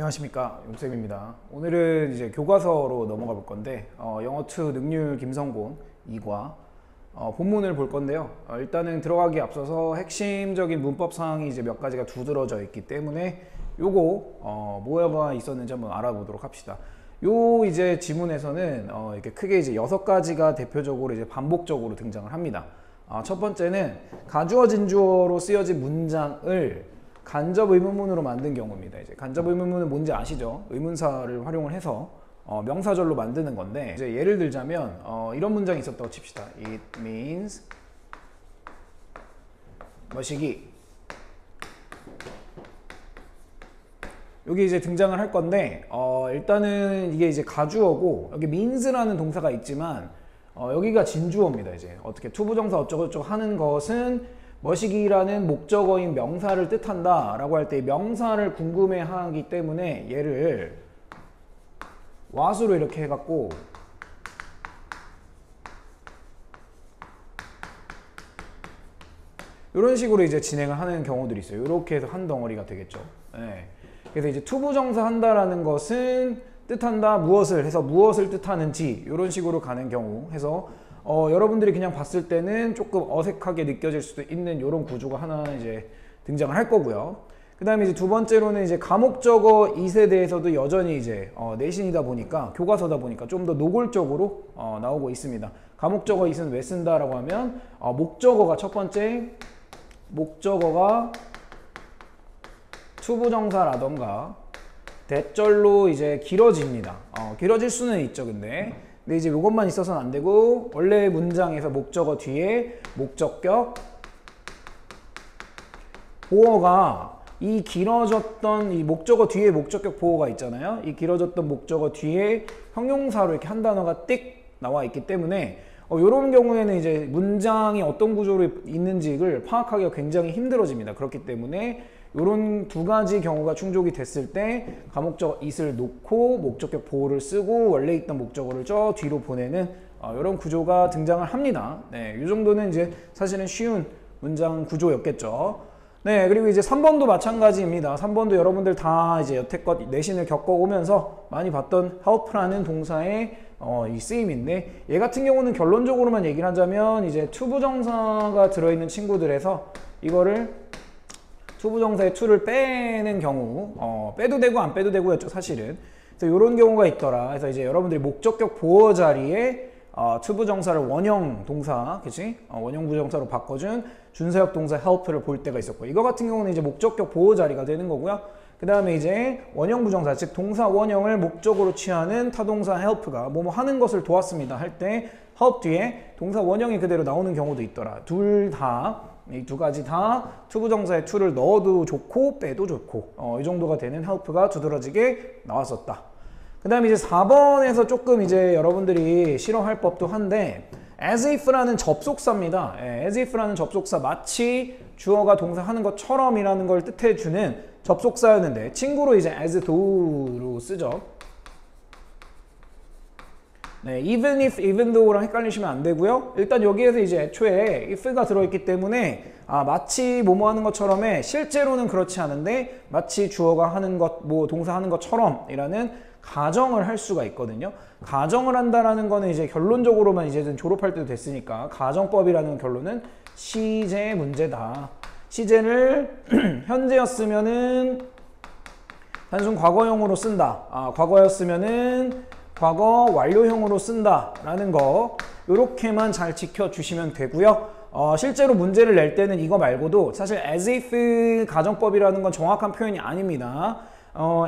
안녕하십니까, 용쌤입니다. 오늘은 이제 교과서로 넘어가 볼 건데 영어2 능률 김성곤 2과 본문을 볼 건데요. 일단은 들어가기 앞서서 핵심적인 문법 사항이 이제 몇 가지가 두드러져 있기 때문에 요거 뭐가 있었는지 한번 알아보도록 합시다. 요 이제 지문에서는 이렇게 크게 이제 6가지가 대표적으로 이제 반복적으로 등장을 합니다. 첫 번째는 가주어 진주어로 쓰여진 문장을 간접 의문문으로 만든 경우입니다. 이제 간접 의문문은 뭔지 아시죠? 의문사를 활용을 해서 명사절로 만드는 건데, 이제 예를 들자면 이런 문장이 있었다고 칩시다. It means 머시기. 여기 이제 등장을 할 건데 일단은 이게 이제 가주어고 여기 means라는 동사가 있지만 여기가 진주어입니다. 이제 어떻게 투부정사 어쩌고저쩌고 하는 것은 머시기라는 목적어인 명사를 뜻한다 라고 할 때 명사를 궁금해하기 때문에 얘를 what으로 이렇게 해갖고 이런 식으로 이제 진행을 하는 경우들이 있어요. 이렇게 해서 한 덩어리가 되겠죠. 네. 그래서 이제 투부정사 한다라는 것은 뜻한다 무엇을 해서 무엇을 뜻하는지 이런 식으로 가는 경우 해서 여러분들이 그냥 봤을 때는 조금 어색하게 느껴질 수도 있는 이런 구조가 하나 이제 등장을 할 거고요. 그 다음에 이제 두 번째로는 이제 가목적어 it에 대해서도 여전히 이제 내신이다 보니까 교과서다 보니까 좀 더 노골적으로 나오고 있습니다. 가목적어 it은 왜 쓴다라고 하면 목적어가 첫 번째 목적어가 투부정사라던가 대절로 이제 길어집니다. 길어질 수는 있죠. 근데 이제 이것만 있어서는 안 되고 원래 문장에서 목적어 뒤에 목적격 보어가 이 길어졌던 이 목적어 뒤에 목적격 보어가 있잖아요. 이 길어졌던 목적어 뒤에 형용사로 이렇게 한 단어가 띡 나와 있기 때문에 이런 경우에는 이제 문장이 어떤 구조로 있는지를 파악하기가 굉장히 힘들어집니다. 그렇기 때문에 이런 두 가지 경우가 충족이 됐을 때 가목적어 it을 놓고 목적격 보호를 쓰고 원래 있던 목적어를 저 뒤로 보내는 이런 구조가 등장을 합니다. 네, 이 정도는 이제 사실은 쉬운 문장 구조였겠죠. 네, 그리고 이제 3번도 마찬가지입니다. 3번도 여러분들 다 이제 여태껏 내신을 겪어오면서 많이 봤던 help라는 동사의 이 쓰임인데, 얘 같은 경우는 결론적으로만 얘기를 하자면 이제 투부정사가 들어있는 친구들에서 이거를 투부정사의 to를 빼는 경우 빼도 되고 안 빼도 되고였죠 사실은. 그래서 이런 경우가 있더라. 그래서 이제 여러분들이 목적격 보어 자리에 투부정사를 원형 동사, 그치? 원형 부정사로 바꿔준 준사역 동사 help를 볼 때가 있었고, 이거 같은 경우는 이제 목적격 보어 자리가 되는 거고요. 그 다음에 이제 원형 부정사, 즉 동사 원형을 목적으로 취하는 타동사 help가 뭐뭐 하는 것을 도왔습니다 할 때 help 뒤에 동사 원형이 그대로 나오는 경우도 있더라. 둘 다 이 두 가지 다 투부정사에 to를 넣어도 좋고 빼도 좋고 이 정도가 되는 help가 두드러지게 나왔었다. 그 다음에 이제 4번에서 조금 이제 여러분들이 싫어할 법도 한데 as if라는 접속사입니다. as if라는 접속사, 마치 주어가 동사 하는 것처럼 이라는 걸 뜻해주는 접속사였는데 친구로 이제 as though로 쓰죠. 네, even if, even though랑 헷갈리시면 안 되고요. 일단 여기에서 이제 애초에 if가 들어있기 때문에 마치 뭐뭐 하는 것처럼에 실제로는 그렇지 않은데 마치 주어가 하는 것, 뭐 동사 하는 것처럼 이라는 가정을 할 수가 있거든요. 가정을 한다라는 거는 이제 결론적으로만 이제는 졸업할 때도 됐으니까 가정법이라는 결론은 시제 문제다. 시제를 현재였으면은 단순 과거형으로 쓴다. 과거였으면은 과거 완료형으로 쓴다 라는 거 이렇게만 잘 지켜주시면 되고요. 실제로 문제를 낼 때는 이거 말고도 사실 as if 가정법이라는 건 정확한 표현이 아닙니다.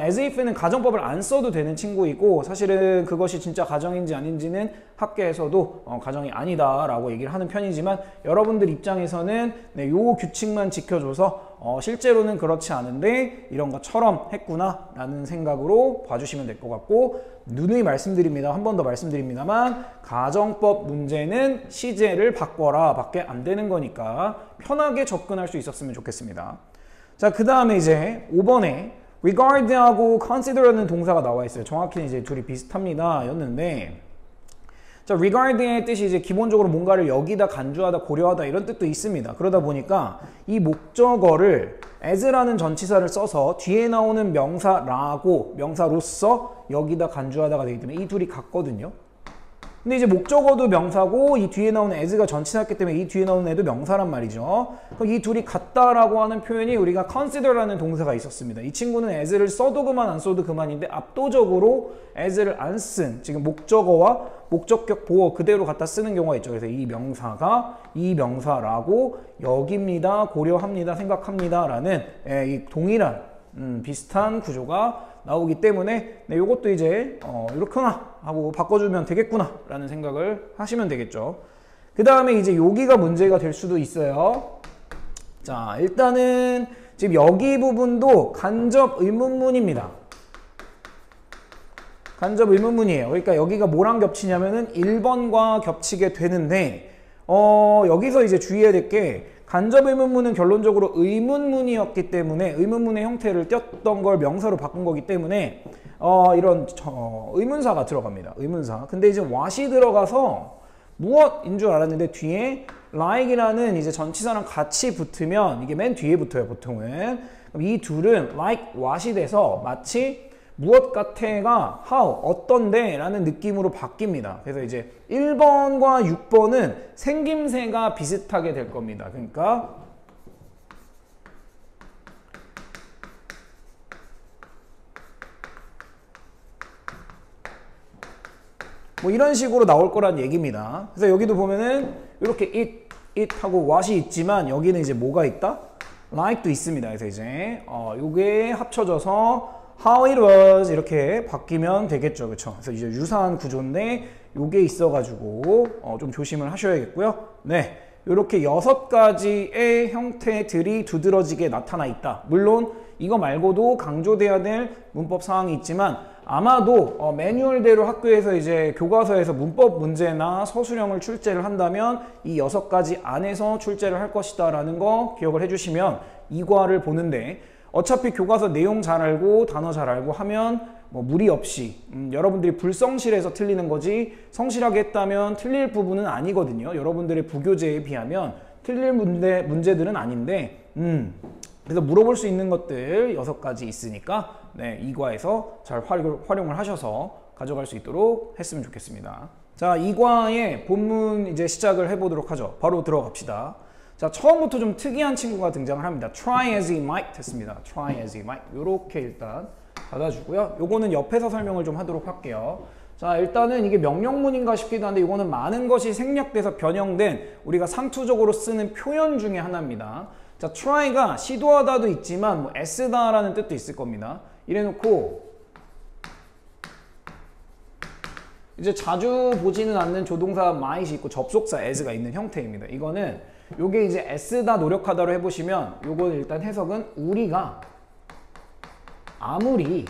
as if는 가정법을 안 써도 되는 친구이고 사실은 그것이 진짜 가정인지 아닌지는 학계에서도 가정이 아니다 라고 얘기를 하는 편이지만 여러분들 입장에서는 네, 요 규칙만 지켜줘서 실제로는 그렇지 않은데 이런 것처럼 했구나 라는 생각으로 봐주시면 될 것 같고, 누누이 말씀드립니다. 한 번 더 말씀드립니다만 가정법 문제는 시제를 바꿔라 밖에 안 되는 거니까 편하게 접근할 수 있었으면 좋겠습니다. 자, 그 다음에 이제 5번에 regard하고 consider라는 동사가 나와 있어요. 정확히 이제 둘이 비슷합니다 였는데, 자, regard의 뜻이 이제 기본적으로 뭔가를 여기다 간주하다 고려하다 이런 뜻도 있습니다. 그러다 보니까 이 목적어를 as라는 전치사를 써서 뒤에 나오는 명사라고 명사로서 여기다 간주하다가 되기 때문에 이 둘이 같거든요. 근데 이제 목적어도 명사고 이 뒤에 나오는 as가 전치사였기 때문에 이 뒤에 나오는 애도 명사란 말이죠. 그럼 이 둘이 같다라고 하는 표현이 우리가 consider라는 동사가 있었습니다. 이 친구는 as를 써도 그만 안 써도 그만인데 압도적으로 as를 안 쓴 지금 목적어와 목적격 보어 그대로 갖다 쓰는 경우가 있죠. 그래서 이 명사가 이 명사라고 여깁니다, 고려합니다, 생각합니다 라는 이 동일한 비슷한 구조가 나오기 때문에 네, 이것도 이제 이렇구나 하고 바꿔주면 되겠구나 라는 생각을 하시면 되겠죠. 그 다음에 이제 여기가 문제가 될 수도 있어요. 자, 일단은 지금 여기 부분도 간접 의문문입니다. 간접 의문문이에요. 그러니까 여기가 뭐랑 겹치냐면은 1번과 겹치게 되는데 여기서 이제 주의해야 될 게 간접 의문문은 결론적으로 의문문이었기 때문에 의문문의 형태를 띄었던 걸 명사로 바꾼 거기 때문에 이런 의문사가 들어갑니다. 의문사. 근데 이제 what이 들어가서 무엇인 줄 알았는데 뒤에 like이라는 이제 전치사랑 같이 붙으면 이게 맨 뒤에 붙어요, 보통은. 그럼 이 둘은 like what이 돼서 마치 무엇 같아가 how, 어떤데 라는 느낌으로 바뀝니다. 그래서 이제 1번과 6번은 생김새가 비슷하게 될 겁니다. 그러니까 뭐 이런 식으로 나올 거란 얘기입니다. 그래서 여기도 보면은 이렇게 it 하고 what이 있지만 여기는 이제 뭐가 있다? like도 있습니다. 그래서 이제 요게 합쳐져서 how it was 이렇게 바뀌면 되겠죠. 그렇죠? 그래서 이제 유사한 구조인데 요게 있어가지고 좀 조심을 하셔야겠고요. 네, 이렇게 6가지의 형태들이 두드러지게 나타나 있다. 물론 이거 말고도 강조돼야 될 문법 사항이 있지만 아마도 매뉴얼대로 학교에서 이제 교과서에서 문법 문제나 서술형을 출제를 한다면 이 6가지 안에서 출제를 할 것이다 라는 거 기억을 해주시면 이과를 보는데 어차피 교과서 내용 잘 알고 단어 잘 알고 하면 뭐 무리 없이 여러분들이 불성실해서 틀리는 거지 성실하게 했다면 틀릴 부분은 아니거든요. 여러분들의 부교재에 비하면 틀릴 문제들은 아닌데 그래서 물어볼 수 있는 것들 6가지 있으니까 네, 이과에서 잘 활용을 하셔서 가져갈 수 있도록 했으면 좋겠습니다. 자, 이과의 본문 이제 시작을 해보도록 하죠. 바로 들어갑시다. 자, 처음부터 좀 특이한 친구가 등장을 합니다. Try as he might 했습니다. Try as he might. 요렇게 일단 받아주고요. 요거는 옆에서 설명을 좀 하도록 할게요. 자, 일단은 이게 명령문인가 싶기도 한데 이거는 많은 것이 생략돼서 변형된 우리가 상투적으로 쓰는 표현 중에 하나입니다. 자, try가 시도하다도 있지만 뭐 애쓰다라는 뜻도 있을 겁니다. 이래놓고 이제 자주 보지는 않는 조동사 might이 있고 접속사 as가 있는 형태입니다. 이거는 요게 이제 애쓰다 노력하다로 해보시면 요거 일단 해석은 우리가 아무리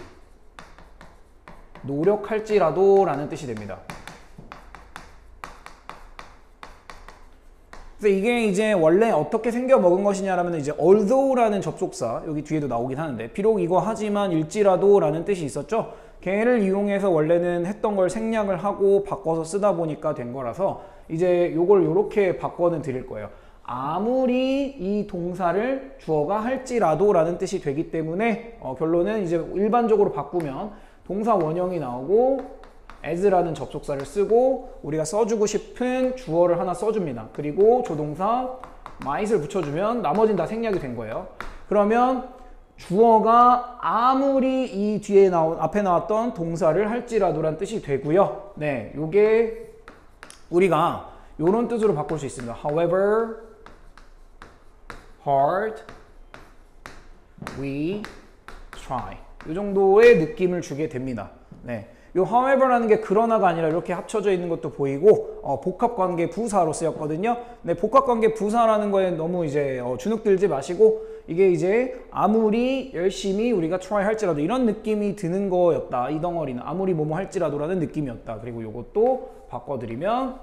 노력할지라도 라는 뜻이 됩니다. 그래서 이게 이제 원래 어떻게 생겨 먹은 것이냐라면 이제 although라는 접속사 여기 뒤에도 나오긴 하는데 비록 이거 하지만 일지라도 라는 뜻이 있었죠. 걔를 이용해서 원래는 했던 걸 생략을 하고 바꿔서 쓰다 보니까 된 거라서 이제 요걸 요렇게 바꿔는 드릴 거예요. 아무리 이 동사를 주어가 할지라도 라는 뜻이 되기 때문에 결론은 이제 일반적으로 바꾸면 동사 원형이 나오고 as라는 접속사를 쓰고 우리가 써주고 싶은 주어를 하나 써줍니다. 그리고 조동사 might을 붙여주면 나머지는 다 생략이 된 거예요. 그러면 주어가 아무리 이 뒤에 앞에 나왔던 동사를 할지라도 란 뜻이 되고요. 네, 요게 우리가 요런 뜻으로 바꿀 수 있습니다. However hard we try. 이 정도의 느낌을 주게 됩니다. 네. 요 however라는 게 그러나가 아니라 이렇게 합쳐져 있는 것도 보이고 복합관계 부사로 쓰였거든요. 네, 복합관계 부사라는 거에 너무 이제 주눅들지 마시고 이게 이제 아무리 열심히 우리가 try 할지라도 이런 느낌이 드는 거였다. 이 덩어리는 아무리 뭐뭐 할지라도라는 느낌이었다. 그리고 요것도 바꿔드리면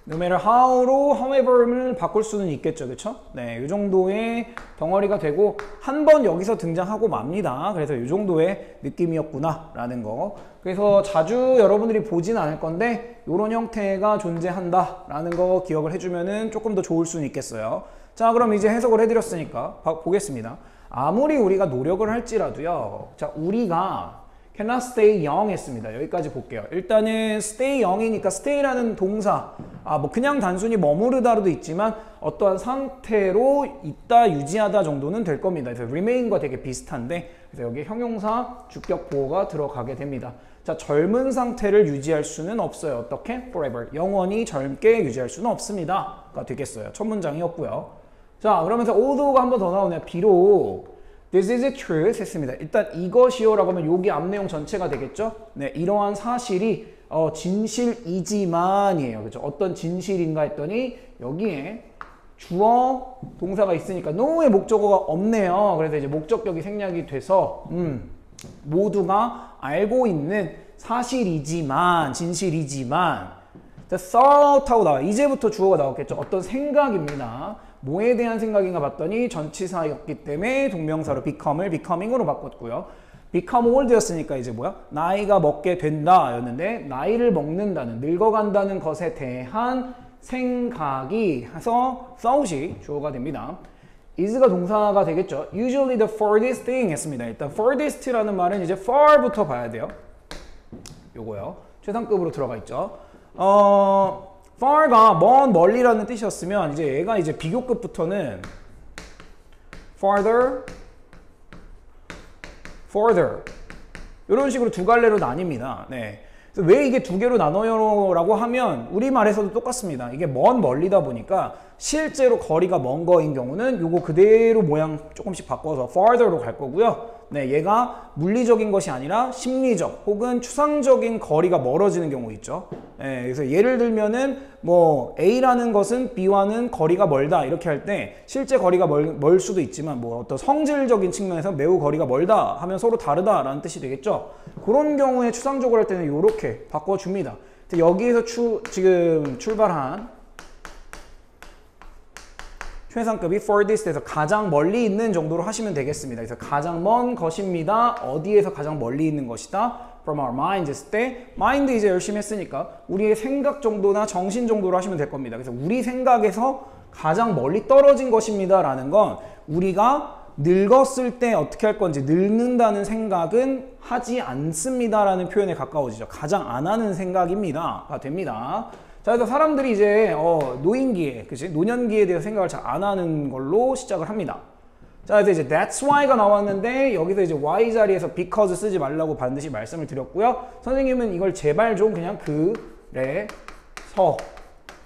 no matter how로 however를 바꿀 수는 있겠죠. 그쵸? 네, 이 정도의 덩어리가 되고 한 번 여기서 등장하고 맙니다. 그래서 이 정도의 느낌이었구나 라는 거. 그래서 자주 여러분들이 보진 않을 건데 이런 형태가 존재한다 라는 거 기억을 해주면은 조금 더 좋을 수는 있겠어요. 자, 그럼 이제 해석을 해드렸으니까 보겠습니다. 아무리 우리가 노력을 할지라도요. 자, 우리가 cannot stay young 했습니다. 여기까지 볼게요. 일단은 stay young이니까 stay라는 동사, 뭐 그냥 단순히 머무르다로도 있지만 어떠한 상태로 있다, 유지하다 정도는 될 겁니다. 그래서 remain과 되게 비슷한데, 그래서 여기 형용사 주격 보호가 들어가게 됩니다. 자, 젊은 상태를 유지할 수는 없어요. 어떻게? forever. 영원히 젊게 유지할 수는 없습니다.가 되겠어요. 첫 문장이었고요. 자, 그러면서 although가 한 번 더 나오네요. 비록 This is a truth 했습니다. 일단 이것이요 라고 하면 여기 앞 내용 전체가 되겠죠? 네, 이러한 사실이 진실이지만이에요. 그죠? 어떤 진실인가 했더니 여기에 주어 동사가 있으니까 no의 목적어가 없네요. 그래서 이제 목적격이 생략이 돼서 모두가 알고 있는 사실이지만, 진실이지만 thought 하고 나와요. 이제부터 주어가 나왔겠죠. 어떤 생각입니다. 뭐에 대한 생각인가 봤더니 전치사였기 때문에 동명사로 become을 becoming으로 바꿨고요. become old였으니까 이제 뭐야? 나이가 먹게 된다 였는데 나이를 먹는다는, 늙어간다는 것에 대한 생각이 해서 thought이 주어가 됩니다. is가 동사가 되겠죠. usually the farthest thing 했습니다. 일단 farthest라는 말은 이제 far부터 봐야 돼요. 요거요. 최상급으로 들어가 있죠. far가 먼, 멀리라는 뜻이었으면 이제 얘가 이제 비교급부터는 farther, further 이런 식으로 두 갈래로 나뉩니다. 네. 그래서 왜 이게 두 개로 나눠요 라고 하면 우리말에서도 똑같습니다. 이게 먼, 멀리다 보니까 실제로 거리가 먼 거인 경우는 요거 그대로 모양 조금씩 바꿔서 farther로 갈 거고요. 네, 얘가 물리적인 것이 아니라 심리적 혹은 추상적인 거리가 멀어지는 경우 있죠. 네, 그래서 예를 들면은 뭐 A라는 것은 B와는 거리가 멀다 이렇게 할 때 실제 거리가 멀 수도 있지만 뭐 어떤 성질적인 측면에서 매우 거리가 멀다 하면 서로 다르다라는 뜻이 되겠죠. 그런 경우에 추상적으로 할 때는 이렇게 바꿔줍니다. 여기에서 지금 출발한 최상급이 furthest에서 가장 멀리 있는 정도로 하시면 되겠습니다. 그래서 가장 먼 것입니다. 어디에서 가장 멀리 있는 것이다? From our mind 했을 때 mind 이제 열심히 했으니까 우리의 생각 정도나 정신 정도로 하시면 될 겁니다. 그래서 우리 생각에서 가장 멀리 떨어진 것입니다 라는 건 우리가 늙었을 때 어떻게 할 건지 늙는다는 생각은 하지 않습니다 라는 표현에 가까워지죠. 가장 안 하는 생각입니다가 됩니다. 자, 그래서 사람들이 이제 노인기에, 그치? 노년기에 대해서 생각을 잘 안 하는 걸로 시작을 합니다. 자, 그래서 이제 that's why가 나왔는데 여기서 이제 why 자리에서 because 쓰지 말라고 반드시 말씀을 드렸고요. 선생님은 이걸 제발 좀 그냥 그래서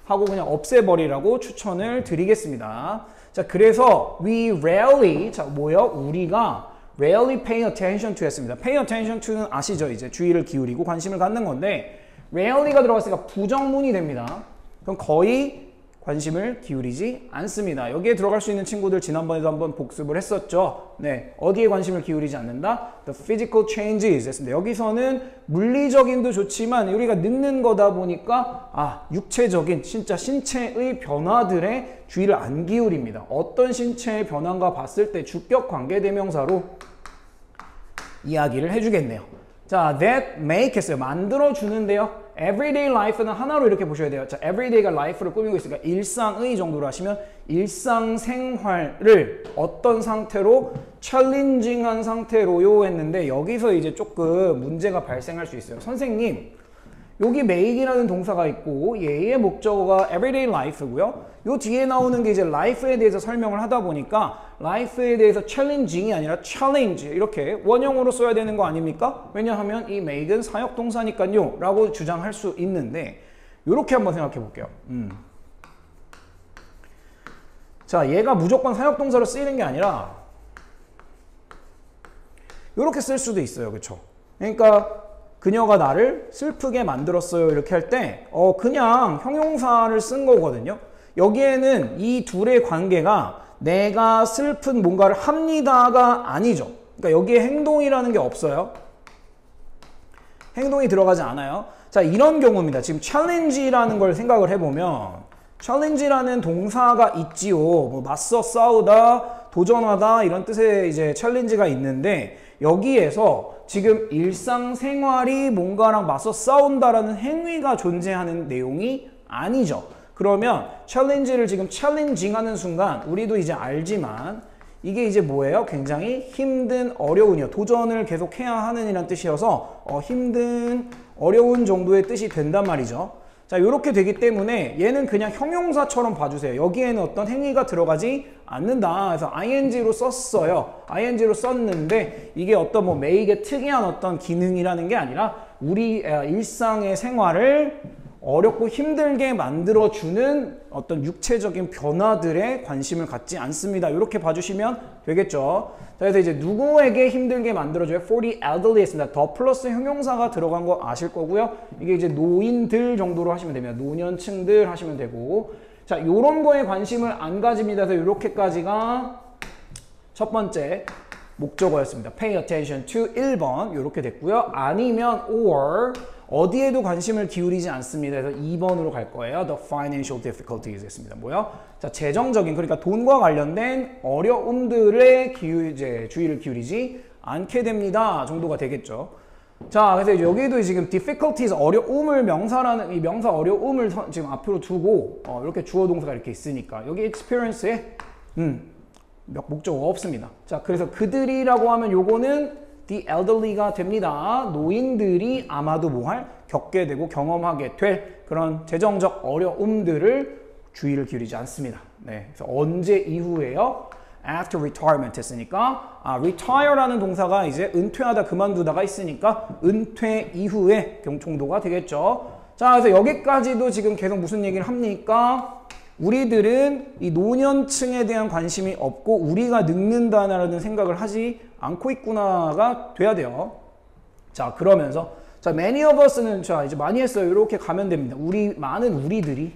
하고 그냥 없애버리라고 추천을 드리겠습니다. 자, 그래서 we rarely, 자, 뭐요? 우리가 rarely pay attention to 했습니다. pay attention to는 아시죠? 이제 주의를 기울이고 관심을 갖는 건데 rarely가 들어갔으니까 부정문이 됩니다. 그럼 거의 관심을 기울이지 않습니다. 여기에 들어갈 수 있는 친구들 지난번에도 한번 복습을 했었죠. 네, 어디에 관심을 기울이지 않는다? The physical changes 했습니다. 여기서는 물리적인도 좋지만 우리가 늙는 거다 보니까 육체적인 진짜 신체의 변화들에 주의를 안 기울입니다. 어떤 신체의 변화인가 봤을 때 주격 관계대명사로 이야기를 해주겠네요. 자, that make 했어요. 만들어주는데요. everyday life는 하나로 이렇게 보셔야 돼요. 자, everyday가 life를 꾸미고 있으니까 일상의 정도로 하시면 일상생활을 어떤 상태로 challenging한 상태로요 했는데 여기서 이제 조금 문제가 발생할 수 있어요. 선생님, 여기 make이라는 동사가 있고 얘의 목적어가 everyday life고요. 요 뒤에 나오는 게 이제 life에 대해서 설명을 하다 보니까 life에 대해서 challenging이 아니라 challenge 이렇게 원형으로 써야 되는 거 아닙니까? 왜냐하면 이 make은 사역동사니까요 라고 주장할 수 있는데 이렇게 한번 생각해 볼게요. 자, 얘가 무조건 사역동사로 쓰이는 게 아니라 이렇게 쓸 수도 있어요. 그쵸? 그러니까 그녀가 나를 슬프게 만들었어요 이렇게 할 때 그냥 형용사를 쓴 거거든요. 여기에는 이 둘의 관계가 내가 슬픈 뭔가를 합니다가 아니죠. 그러니까 여기에 행동이라는 게 없어요. 행동이 들어가지 않아요. 자, 이런 경우입니다. 지금 challenge라는 걸 생각을 해보면 challenge라는 동사가 있지요. 뭐 맞서 싸우다, 도전하다 이런 뜻의 이제 challenge가 있는데 여기에서 지금 일상생활이 뭔가랑 맞서 싸운다라는 행위가 존재하는 내용이 아니죠. 그러면 challenge를 지금 challenging하는 순간 우리도 이제 알지만 이게 이제 뭐예요? 굉장히 힘든, 어려운이요. 도전을 계속 해야 하는 이란 뜻이어서 힘든, 어려운 정도의 뜻이 된단 말이죠. 자, 이렇게 되기 때문에 얘는 그냥 형용사처럼 봐주세요. 여기에는 어떤 행위가 들어가지 않는다. 그래서 ing로 썼어요. ing로 썼는데 이게 어떤 뭐 make의 특이한 어떤 기능이라는 게 아니라 우리 일상의 생활을 어렵고 힘들게 만들어주는 어떤 육체적인 변화들에 관심을 갖지 않습니다. 이렇게 봐주시면 되겠죠. 자, 그래서 이제 누구에게 힘들게 만들어줘요? For the elderly 했습니다. 더 플러스 형용사가 들어간 거 아실 거고요. 이게 이제 노인들 정도로 하시면 됩니다. 노년층들 하시면 되고. 자, 요런 거에 관심을 안 가집니다. 그래서 이렇게까지가 첫 번째 목적어였습니다. Pay attention to 1번 이렇게 됐고요. 아니면 or 어디에도 관심을 기울이지 않습니다. 그래서 2번으로 갈 거예요. The financial difficulties 했습니다. 뭐요? 자, 재정적인 그러니까 돈과 관련된 어려움들에 주의를 기울이지 않게 됩니다. 정도가 되겠죠. 자, 그래서 여기도 지금 difficulties 어려움을 명사라는 이 명사 어려움을 지금 앞으로 두고 이렇게 주어 동사가 이렇게 있으니까 여기 experience에 목적어가 없습니다. 자, 그래서 그들이라고 하면 요거는 the elderly가 됩니다. 노인들이 아마도 겪게 되고 경험하게 될 그런 재정적 어려움들을 주의를 기울이지 않습니다. 네, 그래서 언제 이후에요? After retirement 했으니까 retire라는 동사가 이제 은퇴하다 그만두다가 있으니까 은퇴 이후의 정도가 되겠죠. 자, 그래서 여기까지도 지금 계속 무슨 얘기를 합니까? 우리들은 이 노년층에 대한 관심이 없고 우리가 늙는다라는 생각을 하지 않고 있구나가 돼야 돼요. 자, 그러면서 자, many of us는 자, 이제 많이 했어요. 이렇게 가면 됩니다. 많은 우리들이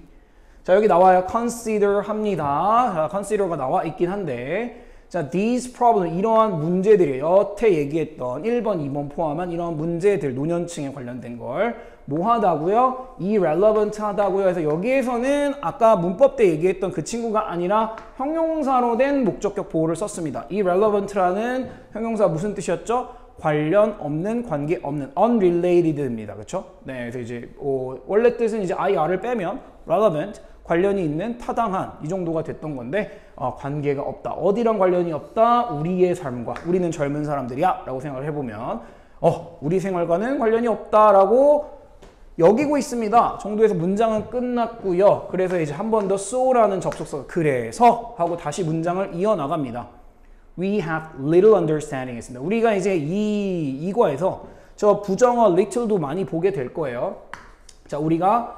자, 여기 나와요. consider 합니다. 자, consider가 나와 있긴 한데 자, these problems 이러한 문제들이 여태 얘기했던 1번, 2번 포함한 이러한 문제들 노년층에 관련된 걸 뭐 하다고요? irrelevant 하다고요. 그래서 여기에서는 아까 문법 때 얘기했던 그 친구가 아니라 형용사로 된 목적격 보호를 썼습니다. irrelevant라는 형용사 무슨 뜻이었죠? 관련 없는, 관계 없는, unrelated입니다. 그렇죠? 네, 그래서 이제 원래 뜻은 이제 ir을 빼면 relevant, 관련이 있는, 타당한 이 정도가 됐던 건데 관계가 없다. 어디랑 관련이 없다? 우리의 삶과 우리는 젊은 사람들이야 라고 생각을 해보면 우리 생활과는 관련이 없다라고 여기고 있습니다. 정도에서 문장은 끝났고요. 그래서 이제 한 번 더 so라는 접속사가 그래서 하고 다시 문장을 이어나갑니다. We have little understanding 했습니다. 우리가 이제 이과에서 저 부정어 little도 많이 보게 될 거예요. 자, 우리가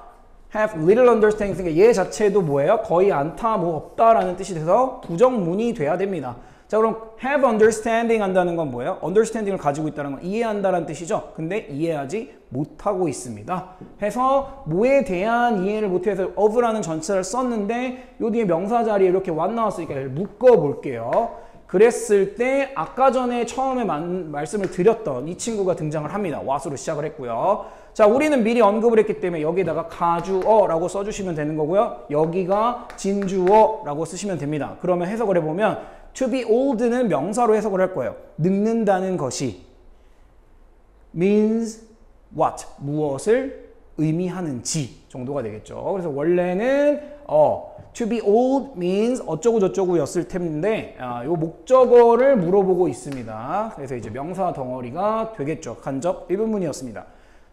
have little understanding 그러니까 얘 자체도 뭐예요? 거의 않다, 뭐 없다라는 뜻이 돼서 부정문이 돼야 됩니다. 자, 그럼 have understanding 한다는 건 뭐예요? understanding을 가지고 있다는 건 이해한다는 뜻이죠. 근데 이해하지 못하고 있습니다. 해서 뭐에 대한 이해를 못해서 of라는 전체를 썼는데 요 뒤에 명사 자리에 이렇게 what 나왔으니까 묶어볼게요. 그랬을 때 아까 전에 처음에 말씀을 드렸던 이 친구가 등장을 합니다. what으로 시작을 했고요. 자, 우리는 미리 언급을 했기 때문에 여기다가 가주어라고 써주시면 되는 거고요. 여기가 진주어라고 쓰시면 됩니다. 그러면 해석을 해보면 to be old는 명사로 해석을 할 거예요. 늙는다는 것이 means what? 무엇을 의미하는지 정도가 되겠죠. 그래서 원래는 to be old means 어쩌고 저쩌고 였을 텐데 요 목적어를 물어보고 있습니다. 그래서 이제 명사 덩어리가 되겠죠. 간접 1분문이었습니다. 자,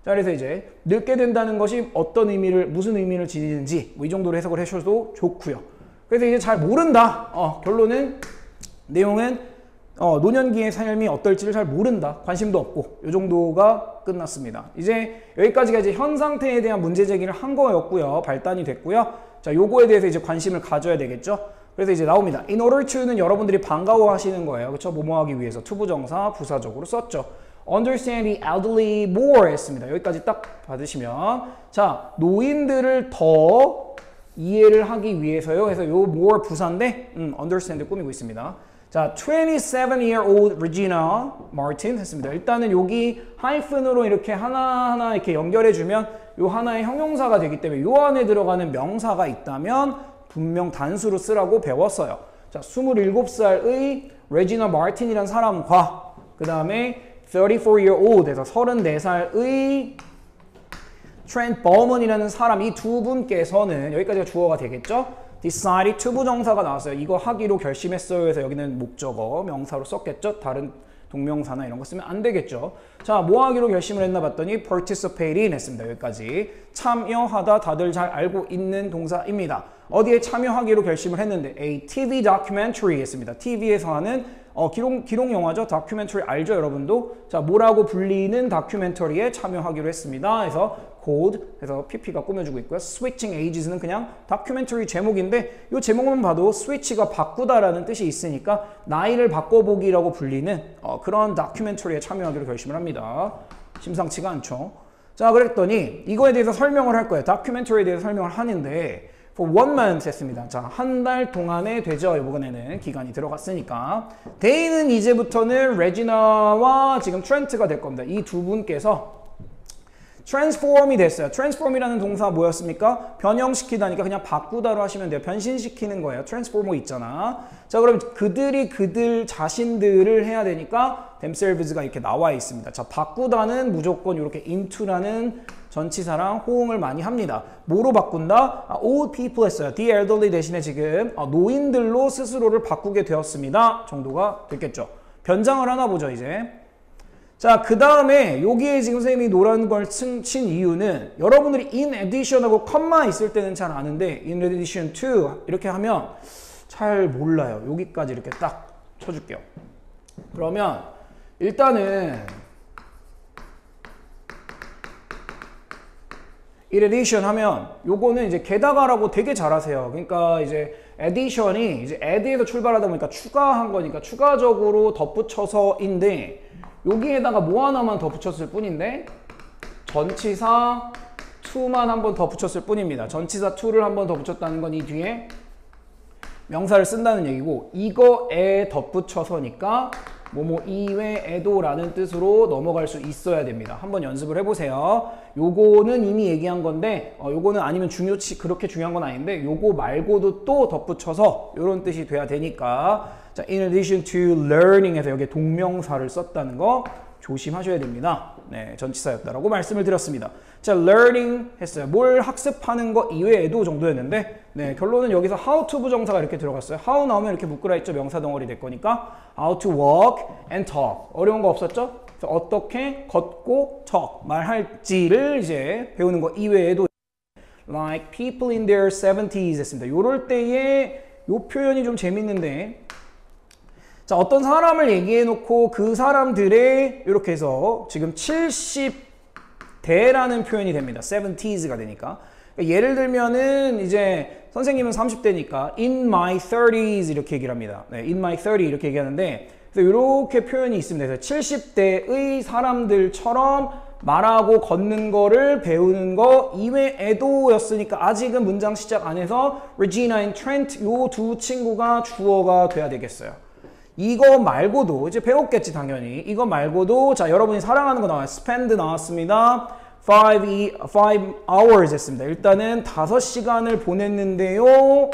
그래서 이제 늙게 된다는 것이 어떤 의미를 무슨 의미를 지니는지 뭐 이 정도로 해석을 하셔도 좋고요. 그래서 이제 잘 모른다. 결론은 내용은 노년기의 삶이 어떨지를 잘 모른다. 관심도 없고 이 정도가 끝났습니다. 이제 여기까지가 이제 현 상태에 대한 문제 제기를 한 거였고요. 발단이 됐고요. 자, 요거에 대해서 이제 관심을 가져야 되겠죠. 그래서 이제 나옵니다. In order to는 여러분들이 반가워하시는 거예요. 그렇죠? 뭐뭐하기 위해서 투부정사 부사적으로 썼죠. Understand the elderly more 했습니다. 여기까지 딱 받으시면 자, 노인들을 더 이해를 하기 위해서요. 그래서 요 more 부사인데 understand 꾸미고 있습니다. 자, 자, 27-year-old Regina Martin 했습니다. 일단은 여기 하이픈으로 이렇게 하나하나 이렇게 연결해주면 요 하나의 형용사가 되기 때문에 요 안에 들어가는 명사가 있다면 분명 단수로 쓰라고 배웠어요. 자, 27살의 Regina Martin이라는 사람과 그 다음에 34-year-old에서 34살의 Trent Bowman이라는 사람, 이 두 분께서는 여기까지가 주어가 되겠죠? decided to 부정사가 나왔어요. 이거 하기로 결심했어요 해서 여기는 목적어, 명사로 썼겠죠? 다른 동명사나 이런 거 쓰면 안 되겠죠? 자, 뭐 하기로 결심을 했나 봤더니 participate in 했습니다. 여기까지. 참여하다, 다들 잘 알고 있는 동사입니다. 어디에 참여하기로 결심을 했는데 a TV documentary 했습니다. TV에서 하는 기록 영화죠. 다큐멘터리 알죠, 여러분도? 자, 뭐라고 불리는 다큐멘터리에 참여하기로 했습니다. 해서 called 해서 PP가 꾸며주고 있고요. Switching Ages는 그냥 다큐멘터리 제목인데 이 제목만 봐도 switch가 바꾸다라는 뜻이 있으니까 나이를 바꿔보기라고 불리는 그런 다큐멘터리에 참여하기로 결심을 합니다. 심상치가 않죠. 자, 그랬더니 이거에 대해서 설명을 할 거예요. 다큐멘터리에 대해서 설명을 하는데 for 1 month 했습니다. 자, 한 달 동안에 되죠. 이번에는 기간이 들어갔으니까. 데이는 이제부터는 레지나와 지금 트렌트가 될 겁니다. 이 두 분께서 transform이 됐어요. transform이라는 동사 뭐였습니까? 변형시키다니까 그냥 바꾸다로 하시면 돼요. 변신시키는 거예요. transformer 있잖아. 자, 그럼 그들이 그들 자신들을 해야 되니까 themselves가 이렇게 나와 있습니다. 자, 바꾸다는 무조건 이렇게 into라는 전치사랑 호응을 많이 합니다. 뭐로 바꾼다? old people 했어요. the elderly 대신에 지금 노인들로 스스로를 바꾸게 되었습니다. 정도가 됐겠죠. 변장을 하나 보죠, 이제. 자, 그 다음에 여기에 지금 선생님이 노란 걸 친 이유는 여러분들이 in addition하고 컴마 있을 때는 잘 아는데 in addition to 이렇게 하면 잘 몰라요. 여기까지 이렇게 딱 쳐줄게요. 그러면 일단은 in addition 하면 요거는 이제 게다가라고 되게 잘하세요. 그러니까 이제 addition이 이제 add에서 출발하다 보니까 추가한 거니까 추가적으로 덧붙여서인데 여기에다가 뭐 하나만 더 붙였을 뿐인데 전치사 to만 한 번 더 붙였을 뿐입니다. 전치사 to를 한 번 더 붙였다는 건 이 뒤에 명사를 쓴다는 얘기고 이거에 덧붙여서니까 뭐뭐 이외에도 라는 뜻으로 넘어갈 수 있어야 됩니다. 한번 연습을 해보세요. 요거는 이미 얘기한 건데 요거는 아니면 그렇게 중요한 건 아닌데 요거 말고도 또 덧붙여서 이런 뜻이 돼야 되니까 자, in addition to learning에서 여기에 동명사를 썼다는 거 조심하셔야 됩니다. 네, 전치사였다라고 말씀을 드렸습니다. 자, learning 했어요. 뭘 학습하는 거 이외에도 정도였는데 네, 결론은 여기서 how to 부정사가 이렇게 들어갔어요. how 나오면 이렇게 묶으라 했죠. 명사 덩어리 될 거니까 how to walk and talk. 어려운 거 없었죠? 그래서 어떻게 걷고 talk, 말할지를 이제 배우는 거 이외에도 like people in their 70s 했습니다. 요럴 때에 요 표현이 좀 재밌는데 자, 어떤 사람을 얘기해 놓고 그 사람들의 이렇게 해서 지금 70대라는 표현이 됩니다. 70s가 되니까. 그러니까 예를 들면은 이제 선생님은 30대니까 in my 30s 이렇게 얘기를 합니다. 네, in my 30 이렇게 얘기하는데 그래서 이렇게 표현이 있습니다. 그래서 70대의 사람들처럼 말하고 걷는 거를 배우는 거 이외에도 였으니까 아직은 문장 시작 안 해서 Regina and Trent 요 두 친구가 주어가 돼야 되겠어요. 이거 말고도 이제 배웠겠지 당연히. 이거 말고도 자, 여러분이 사랑하는 거 나와요. spend 나왔습니다. 5 hours 했습니다. 일단은 5시간을 보냈는데요.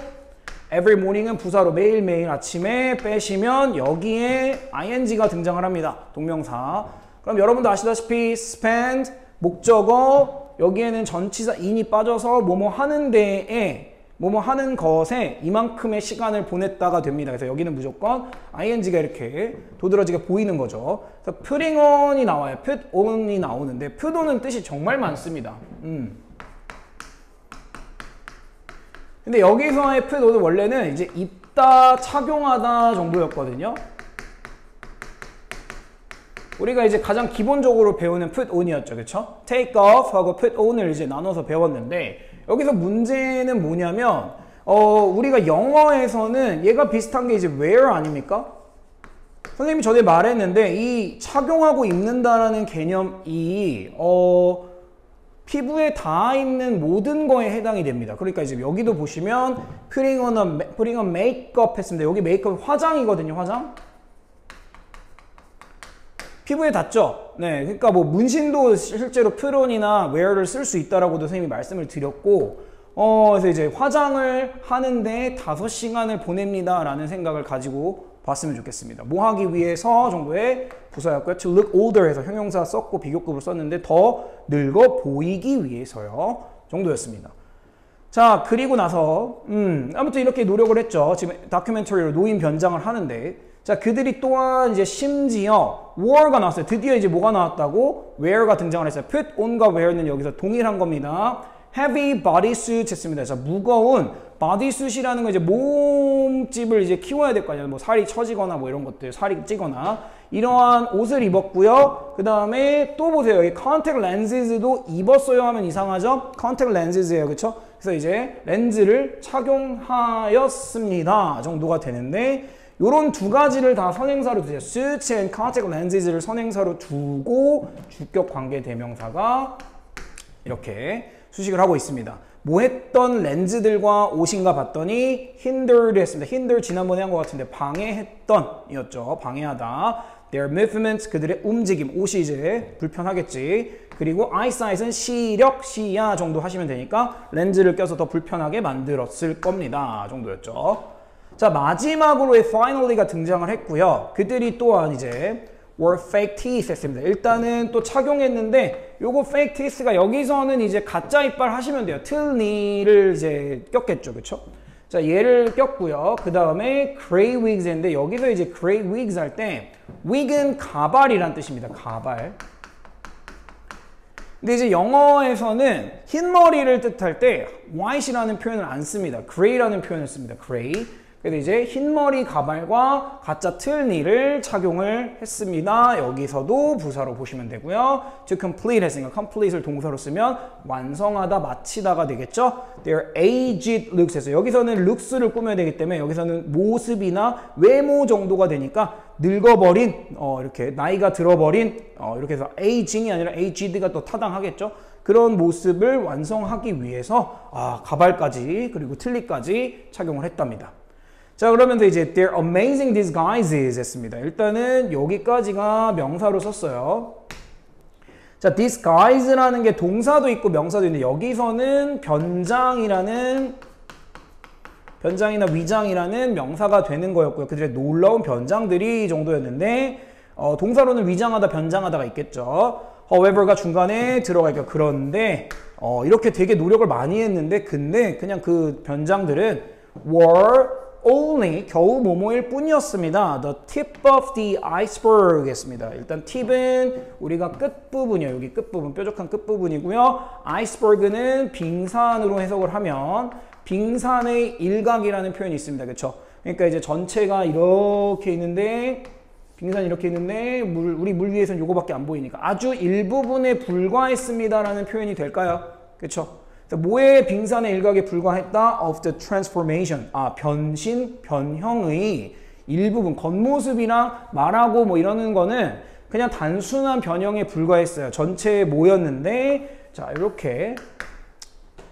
every morning은 부사로 매일매일 아침에 빼시면 여기에 ing가 등장을 합니다. 동명사. 그럼 여러분도 아시다시피 spend 목적어 여기에는 전치사 in이 빠져서 뭐뭐 하는 데에 뭐뭐 하는 것에 이만큼의 시간을 보냈다가 됩니다. 그래서 여기는 무조건 ing가 이렇게 도드라지게 보이는 거죠. 그래서 putting on이 나와요. put on이 나오는데 put on은 뜻이 정말 많습니다. 근데 여기서의 put on은 원래는 이제 입다, 착용하다 정도였거든요. 우리가 이제 가장 기본적으로 배우는 put on이었죠. 그쵸? take off 하고 put on을 이제 나눠서 배웠는데 여기서 문제는 뭐냐면 우리가 영어에서는 얘가 비슷한 게 이제 wear 아닙니까? 선생님이 전에 말했는데 이 착용하고 입는다라는 개념이 피부에 닿아 있는 모든 거에 해당이 됩니다. 그러니까 이제 여기도 보시면 putting on makeup 했습니다. 여기 메이크업 화장이거든요. 화장. 피부에 닿죠? 네, 그러니까 뭐 문신도 실제로 put on이나 wear를 쓸 수 있다라고도 선생님이 말씀을 드렸고, 그래서 이제 화장을 하는데 5시간을 보냅니다 라는 생각을 가지고 봤으면 좋겠습니다. 뭐 하기 위해서 정도의 부사였고요. To look older 해서 형용사 썼고 비교급을 썼는데 더 늙어 보이기 위해서요 정도였습니다. 자, 그리고 나서 아무튼 이렇게 노력을 했죠. 지금 다큐멘터리로 노인 변장을 하는데, 자, 그들이 또한 이제 심지어 wear가 나왔어요. 드디어 이제 뭐가 나왔다고? wear가 등장을 했어요. put on과 wear는 여기서 동일한 겁니다. heavy bodysuit 했습니다. 자, 무거운 bodysuit이라는 건 이제 몸집을 이제 키워야 될 거 아니에요. 뭐 살이 처지거나 뭐 이런 것들, 살이 찌거나 이러한 옷을 입었고요. 그 다음에 또 보세요. 여기 contact lenses도 입었어요 하면 이상하죠? contact lenses예요. 그쵸? 그래서 이제 렌즈를 착용하였습니다 정도가 되는데, 요런 두 가지를 다 선행사로 두세요. suits and contact lenses를 선행사로 두고 주격 관계 대명사가 이렇게 수식을 하고 있습니다. 뭐 했던 렌즈들과 옷인가 봤더니 hindered 했습니다. hinder 지난번에 한 것 같은데 방해했던 이었죠. 방해하다. their movements 그들의 움직임. 옷이 이제 불편하겠지. 그리고 eyesight은 시력, 시야 정도 하시면 되니까 렌즈를 껴서 더 불편하게 만들었을 겁니다 정도였죠. 자, 마지막으로의 finally가 등장을 했고요. 그들이 또한 이제 were fake teeth 했습니다. 일단은 또 착용했는데 요거 fake teeth가 여기서는 이제 가짜 이빨 하시면 돼요. 틀니를 이제 꼈겠죠. 그쵸? 자, 얘를 꼈고요. 그 다음에 gray wigs 했는데 여기서 이제 gray wigs 할 때 wig은 가발이란 뜻입니다. 가발. 근데 이제 영어에서는 흰머리를 뜻할 때 white이라는 표현을 안 씁니다. gray라는 표현을 씁니다. gray. 그래서 이제 흰머리 가발과 가짜 틀니를 착용을 했습니다. 여기서도 부사로 보시면 되고요. To complete 했으니까 complete을 동사로 쓰면 완성하다, 마치다가 되겠죠. Their aged looks 해서 여기서는 looks를 꾸며야 되기 때문에 여기서는 모습이나 외모 정도가 되니까 늙어버린, 이렇게 나이가 들어버린, 이렇게 해서 aging이 아니라 aged가 또 타당하겠죠. 그런 모습을 완성하기 위해서 가발까지 그리고 틀니까지 착용을 했답니다. 자, 그러면 이제 their amazing disguises 했습니다. 일단은 여기까지가 명사로 썼어요. 자, disguise라는 게 동사도 있고 명사도 있는데 여기서는 변장이나 위장이라는 명사가 되는 거였고요. 그들의 놀라운 변장들이 정도였는데 동사로는 위장하다, 변장하다가 있겠죠. however가 중간에 들어가 있고, 그런데 이렇게 되게 노력을 많이 했는데 근데 그냥 그 변장들은 were only 겨우 뭐뭐일 뿐이었습니다. The tip of the iceberg 했습니다. 일단 팁은 우리가 끝부분이에요. 여기 끝부분, 뾰족한 끝부분이고요. iceberg는 빙산으로 해석을 하면 빙산의 일각이라는 표현이 있습니다. 그렇죠? 그러니까 이제 전체가 이렇게 있는데 빙산이 이렇게 있는데 우리 물 위에서는 요거밖에 안 보이니까 아주 일부분에 불과했습니다라는 표현이 될까요? 그렇죠? 뭐의 빙산의 일각에 불과했다? of the transformation. 변신, 변형의 일부분, 겉모습이랑 말하고 뭐 이러는 거는 그냥 단순한 변형에 불과했어요. 전체에 모였는데, 자, 이렇게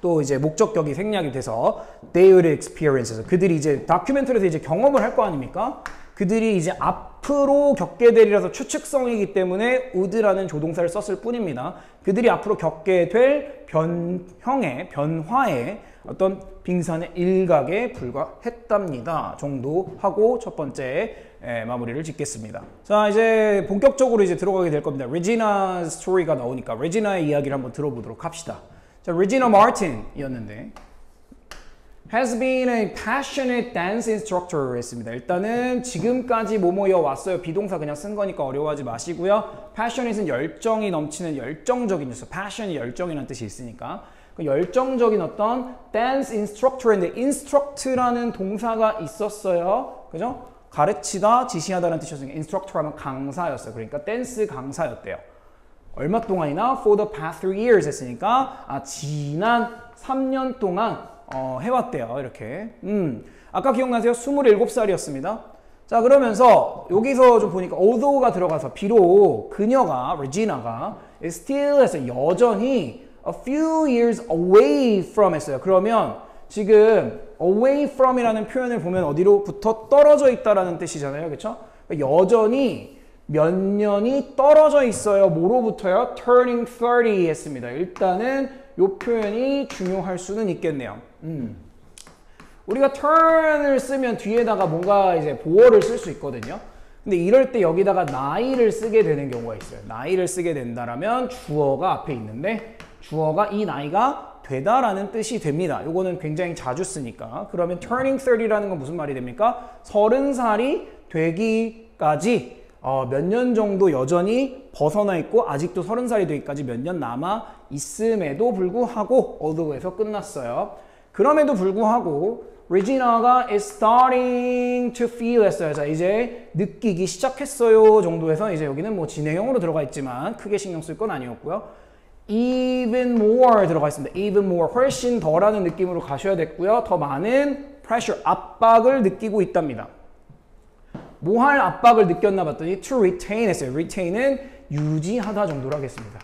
또 이제 목적격이 생략이 돼서 they would experience. 그들이 이제 다큐멘터리에서 이제 경험을 할 거 아닙니까? 그들이 이제 앞으로 겪게 되리라서 추측성이기 때문에 would라는 조동사를 썼을 뿐입니다. 그들이 앞으로 겪게 될 변화의 어떤 빙산의 일각에 불과했답니다. 정도 하고 첫 번째 마무리를 짓겠습니다. 자, 이제 본격적으로 이제 들어가게 될 겁니다. 레지나 스토리가 나오니까 레지나의 이야기를 한번 들어보도록 합시다. 자, 레지나 마틴이었는데 has been a passionate dance instructor 했습니다. 일단은 지금까지 뭐뭐여 왔어요. 비동사 그냥 쓴 거니까 어려워하지 마시고요. passionate는 열정이 넘치는 열정적인 녀석. passion이 열정이라는 뜻이 있으니까 그 열정적인 어떤 dance instructor인데 instruct라는 동사가 있었어요. 그죠? 가르치다, 지시하다는 뜻이었으니까 instructor 하면 강사였어요. 그러니까 댄스 강사였대요. 얼마 동안이나 for the past 3 years 했으니까 지난 3년 동안 해왔대요. 이렇게. 아까 기억나세요? 27살이었습니다. 자, 그러면서 여기서 좀 보니까 although가 들어가서 비록 그녀가, 레지나가 still 해서 여전히 a few years away from 했어요. 그러면 지금 away from이라는 표현을 보면 어디로부터 떨어져 있다라는 뜻이잖아요. 그렇죠? 여전히 몇 년이 떨어져 있어요. 뭐로부터요? turning 30 했습니다. 일단은 이 표현이 중요할 수는 있겠네요. 우리가 turn을 쓰면 뒤에다가 뭔가 이제 보어를 쓸 수 있거든요. 근데 이럴 때 여기다가 나이를 쓰게 되는 경우가 있어요. 나이를 쓰게 된다라면 주어가 앞에 있는데 주어가 이 나이가 되다라는 뜻이 됩니다. 요거는 굉장히 자주 쓰니까. 그러면 turning 30라는 건 무슨 말이 됩니까? 30살이 되기까지 몇 년 정도 여전히 벗어나 있고 아직도 30살이 되기까지 몇 년 남아 있음에도 불구하고 although에서 끝났어요. 그럼에도 불구하고 Regina가 is starting to feel 했어요. 자, 이제 느끼기 시작했어요 정도에서 이제 여기는 뭐 진행형으로 들어가 있지만 크게 신경 쓸 건 아니었고요. even more 들어가 있습니다. even more 훨씬 더라는 느낌으로 가셔야 됐고요. 더 많은 pressure 압박을 느끼고 있답니다. 뭐 할 압박을 느꼈나 봤더니 to retain 했어요. retain은 유지하다 정도로 하겠습니다.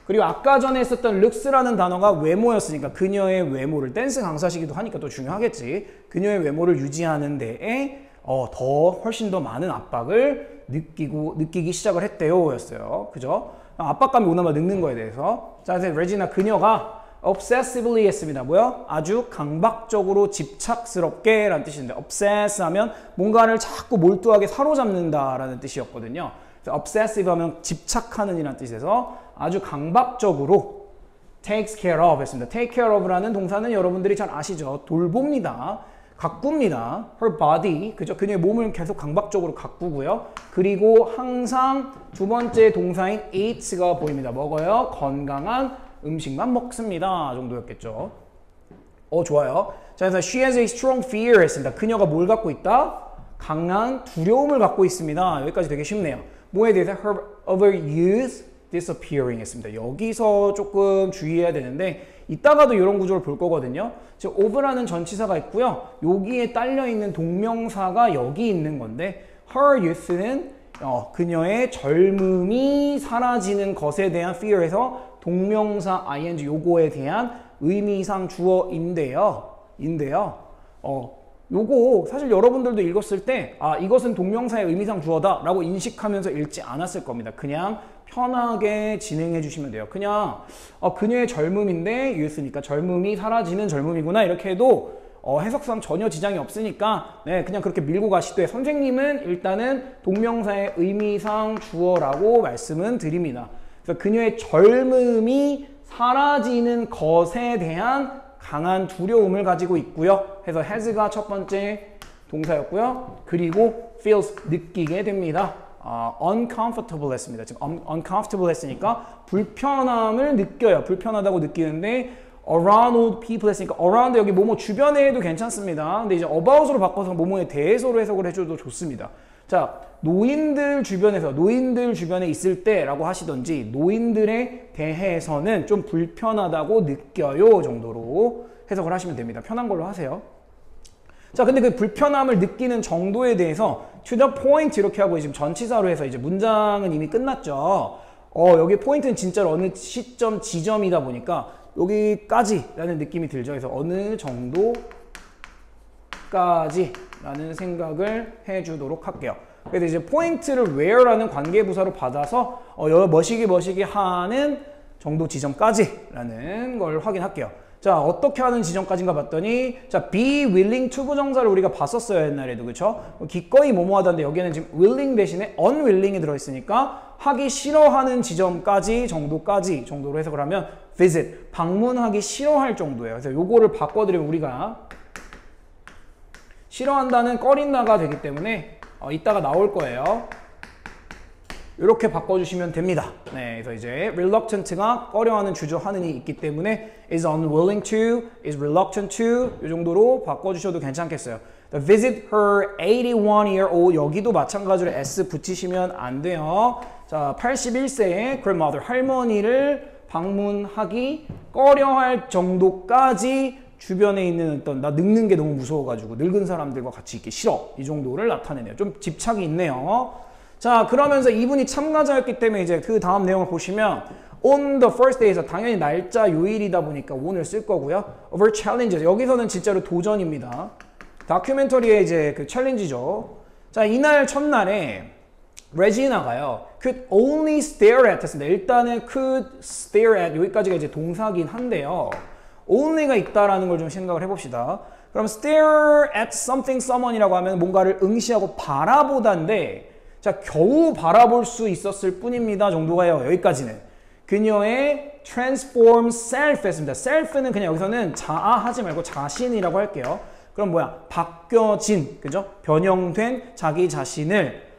그리고 아까 전에 했었던 looks라는 단어가 외모였으니까 그녀의 외모를 댄스 강사시기도 하니까 또 중요하겠지. 그녀의 외모를 유지하는 데에 더 훨씬 더 많은 압박을 느끼기 시작을 했대요 였어요. 그죠? 압박감이 오나마 늙는 거에 대해서. 자, 그래서 레지나 그녀가 obsessively 했습니다. 뭐요? 아주 강박적으로 집착스럽게 라는 뜻인데 obsess 하면 뭔가를 자꾸 몰두하게 사로잡는다 라는 뜻이었거든요. 그래서 obsessive 하면 집착하는 이라는 뜻에서 아주 강박적으로 takes care of 했습니다. take care of라는 동사는 여러분들이 잘 아시죠? 돌봅니다. 가꿉니다. her body, 그죠? 그녀의 몸을 계속 강박적으로 가꾸고요. 그리고 항상 두 번째 동사인 eats가 보입니다. 먹어요. 건강한 음식만 먹습니다. 정도였겠죠. 좋아요. 자, 그래서 she has a strong fear 했습니다. 그녀가 뭘 갖고 있다? 강한 두려움을 갖고 있습니다. 여기까지 되게 쉽네요. 뭐에 대해서? her over youth disappearing 했습니다. 여기서 조금 주의해야 되는데 이따가도 이런 구조를 볼 거거든요. 즉 over라는 전치사가 있고요. 여기에 딸려있는 동명사가 여기 있는 건데 her youth는 그녀의 젊음이 사라지는 것에 대한 fear에서 동명사 ing 요거에 대한 의미상 주어인데요. 요거 사실 여러분들도 읽었을 때 이것은 동명사의 의미상 주어다 라고 인식하면서 읽지 않았을 겁니다. 그냥 편하게 진행해 주시면 돼요. 그냥 그녀의 젊음인데 youth니까 젊음이 사라지는 젊음이구나 이렇게 해도 해석상 전혀 지장이 없으니까 네, 그냥 그렇게 밀고 가시되 선생님은 일단은 동명사의 의미상 주어라고 말씀은 드립니다. 그래서 그녀의 젊음이 사라지는 것에 대한 강한 두려움을 가지고 있고요. 해서 has가 첫 번째 동사였고요. 그리고 feels 느끼게 됩니다. uncomfortable 했습니다. 지금 uncomfortable 했으니까 불편함을 느껴요. 불편하다고 느끼는데 around old people 했으니까 around 여기 뭐뭐 주변에 해도 괜찮습니다. 근데 이제 about으로 바꿔서 뭐뭐에 대해서로 해석을 해줘도 좋습니다. 자, 노인들 주변에 있을 때라고 하시던지 노인들에 대해서는 좀 불편하다고 느껴요 정도로 해석을 하시면 됩니다. 편한 걸로 하세요. 자, 근데 그 불편함을 느끼는 정도에 대해서 to the point 이렇게 하고 지금 전치사로 해서 이제 문장은 이미 끝났죠. 여기 포인트는 진짜로 어느 시점, 지점이다 보니까 여기까지라는 느낌이 들죠. 그래서 어느 정도까지라는 생각을 해주도록 할게요. 그래서 이제 포인트를 where라는 관계부사로 받아서 머시기 하는 정도 지점까지라는 걸 확인할게요. 자, 어떻게 하는 지점까지인가 봤더니 자, be willing to 부정사를 우리가 봤었어요. 옛날에도. 그쵸? 기꺼이 뭐뭐 하다는데 여기에는 지금 willing 대신에 unwilling이 들어있으니까 하기 싫어하는 지점까지 정도로 해석을 하면 visit, 방문하기 싫어할 정도예요. 그래서 요거를 바꿔드리면 우리가 싫어한다는 꺼린다가 되기 때문에 이따가 나올 거예요. 이렇게 바꿔주시면 됩니다. 네, 그래서 이제 reluctant가 꺼려하는 주저하는이 있기 때문에 is unwilling to, is reluctant to 이 정도로 바꿔주셔도 괜찮겠어요. visit her 81-year-old 여기도 마찬가지로 s 붙이시면 안 돼요. 자, 81세의 grandmother 할머니를 방문하기 꺼려할 정도까지 주변에 있는 어떤 나 늙는 게 너무 무서워가지고 늙은 사람들과 같이 있기 싫어 이 정도를 나타내네요. 좀 집착이 있네요. 자, 그러면서 이분이 참가자였기 때문에 이제 그 다음 내용을 보시면 on the first day에서 당연히 날짜 요일이다 보니까 on을 쓸 거고요. over challenges 여기서는 진짜로 도전입니다. 다큐멘터리의 이제 그 챌린지죠. 자, 이날 첫날에 레지나가요. could only stare at 했습니다. 일단은 could stare at 여기까지가 이제 동사긴 한데요. only가 있다라는 걸 좀 생각을 해봅시다. 그럼 stare at something someone이라고 하면 뭔가를 응시하고 바라보다인데 자, 겨우 바라볼 수 있었을 뿐입니다 정도가요. 여기까지는. 그녀의 transform self 했습니다. self는 그냥 여기서는 자아하지 말고 자신이라고 할게요. 그럼 뭐야? 바뀌어진, 그죠? 변형된 자기 자신을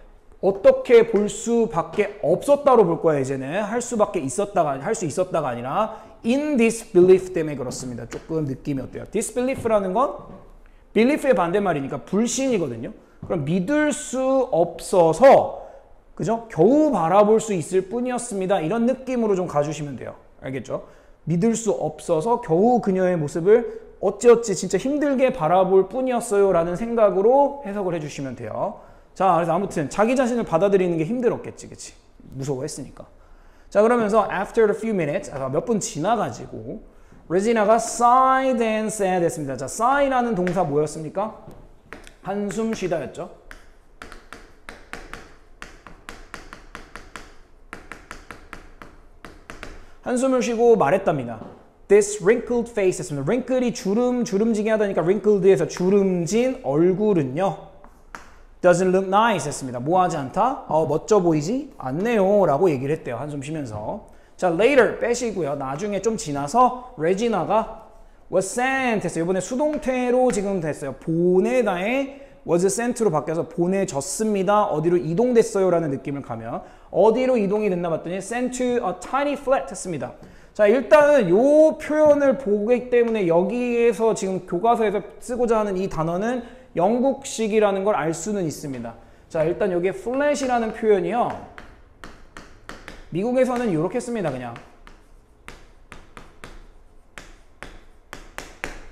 어떻게 볼 수밖에 없었다로 볼 거야 이제는. 할 수 있었다가 아니라 in disbelief 때문에 그렇습니다. 조금 느낌이 어때요? disbelief라는 건 belief의 반대말이니까 불신이거든요. 그럼 믿을 수 없어서 그죠? 겨우 바라볼 수 있을 뿐이었습니다. 이런 느낌으로 좀 가주시면 돼요. 알겠죠? 믿을 수 없어서 겨우 그녀의 모습을 어찌어찌 진짜 힘들게 바라볼 뿐이었어요 라는 생각으로 해석을 해주시면 돼요. 자, 그래서 아무튼 자기 자신을 받아들이는 게 힘들었겠지, 그치? 무서워했으니까. 자, 그러면서 after a few minutes, 몇 분 지나가지고 레지나가 sighed and said 했습니다. 자, sigh라는 동사 뭐였습니까? 한숨 쉬다였죠. 한숨을 쉬고 말했답니다. This wrinkled face 했습니다. wrinkle이 주름지게 하다니까 wrinkled에서 주름진 얼굴은요. Doesn't look nice 했습니다. 뭐하지 않다? 멋져 보이지 않네요 라고 얘기를 했대요. 한숨 쉬면서. 자, later 빼시고요. 나중에 좀 지나서 레지나가 was sent 했어요. 이번에 수동태로 지금 됐어요. 보내다에 was sent로 바뀌어서 보내졌습니다. 어디로 이동됐어요 라는 느낌을 가면 어디로 이동이 됐나 봤더니 sent to a tiny flat 했습니다. 자, 일단은 이 표현을 보기 때문에 여기에서 지금 교과서에서 쓰고자 하는 이 단어는 영국식이라는 걸 알 수는 있습니다. 자, 일단 여기에 flat이라는 표현이요. 미국에서는 이렇게 씁니다. 그냥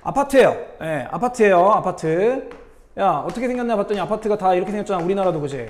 아파트예요. 네, 아파트예요. 아파트. 야, 어떻게 생겼나 봤더니 아파트가 다 이렇게 생겼잖아. 우리나라도 그치?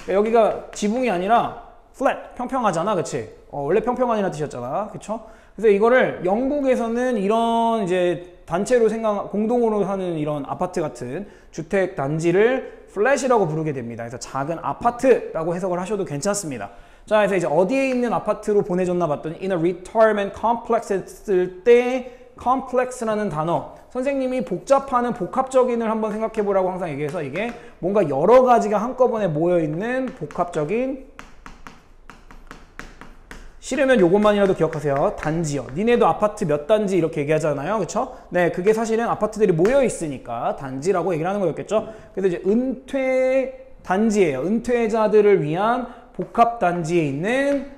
여기가 지붕이 아니라 flat, 평평하잖아. 그치? 원래 평평한이라는 뜻이었잖아. 그쵸? 그래서 이거를 영국에서는 이런 이제 단체로 공동으로 하는 이런 아파트 같은 주택 단지를 flat이라고 부르게 됩니다. 그래서 작은 아파트라고 해석을 하셔도 괜찮습니다. 자, 그래서 이제 어디에 있는 아파트로 보내줬나 봤더니 in a retirement complex 했을 때 complex라는 단어, 선생님이 복잡하는 복합적인을 한번 생각해 보라고 항상 얘기해서 이게 뭔가 여러 가지가 한꺼번에 모여있는 복합적인, 싫으면 요것만이라도 기억하세요. 단지요. 니네도 아파트 몇 단지 이렇게 얘기하잖아요. 그쵸? 네, 그게 사실은 아파트들이 모여있으니까 단지라고 얘기를 하는 거였겠죠? 그래서 이제 은퇴 단지예요. 은퇴자들을 위한 복합 단지에 있는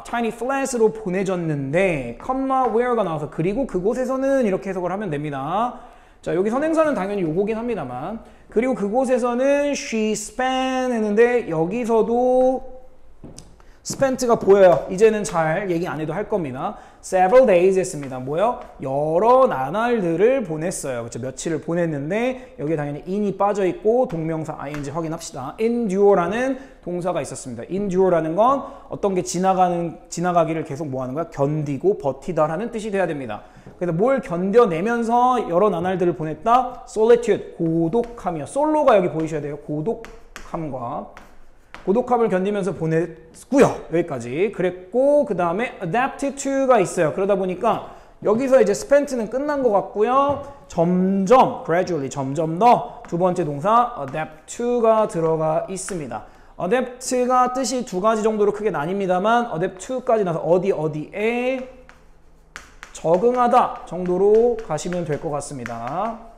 tiny flat으로 보내줬는데 comma where가 나와서 그리고 그곳에서는 이렇게 해석을 하면 됩니다. 자, 여기 선행사는 당연히 요거긴 합니다만 그리고 그곳에서는 she spent 했는데 여기서도 spent가 보여요. 이제는 잘 얘기 안 해도 할 겁니다. several days 했습니다. 뭐요? 여러 나날들을 보냈어요. 그렇죠? 며칠을 보냈는데 여기에 당연히 in이 빠져 있고 동명사 ing 확인합시다. endure라는 동사가 있었습니다. endure라는 건 어떤 게 지나가기를 계속 뭐 하는 거야? 견디고 버티다라는 뜻이 돼야 됩니다. 그래서 뭘 견뎌내면서 여러 나날들을 보냈다? solitude, 고독함이요. 솔로가 여기 보이셔야 돼요. 고독함을 견디면서 보냈고요. 여기까지. 그랬고 그 다음에 adapted to가 있어요. 그러다 보니까 여기서 이제 spent는 끝난 것 같고요. 점점, gradually, 점점 더 두 번째 동사 adapt to가 들어가 있습니다. adapt가 뜻이 두 가지 정도로 크게 나뉩니다만 adapt to까지 나서 어디에 적응하다 정도로 가시면 될 것 같습니다.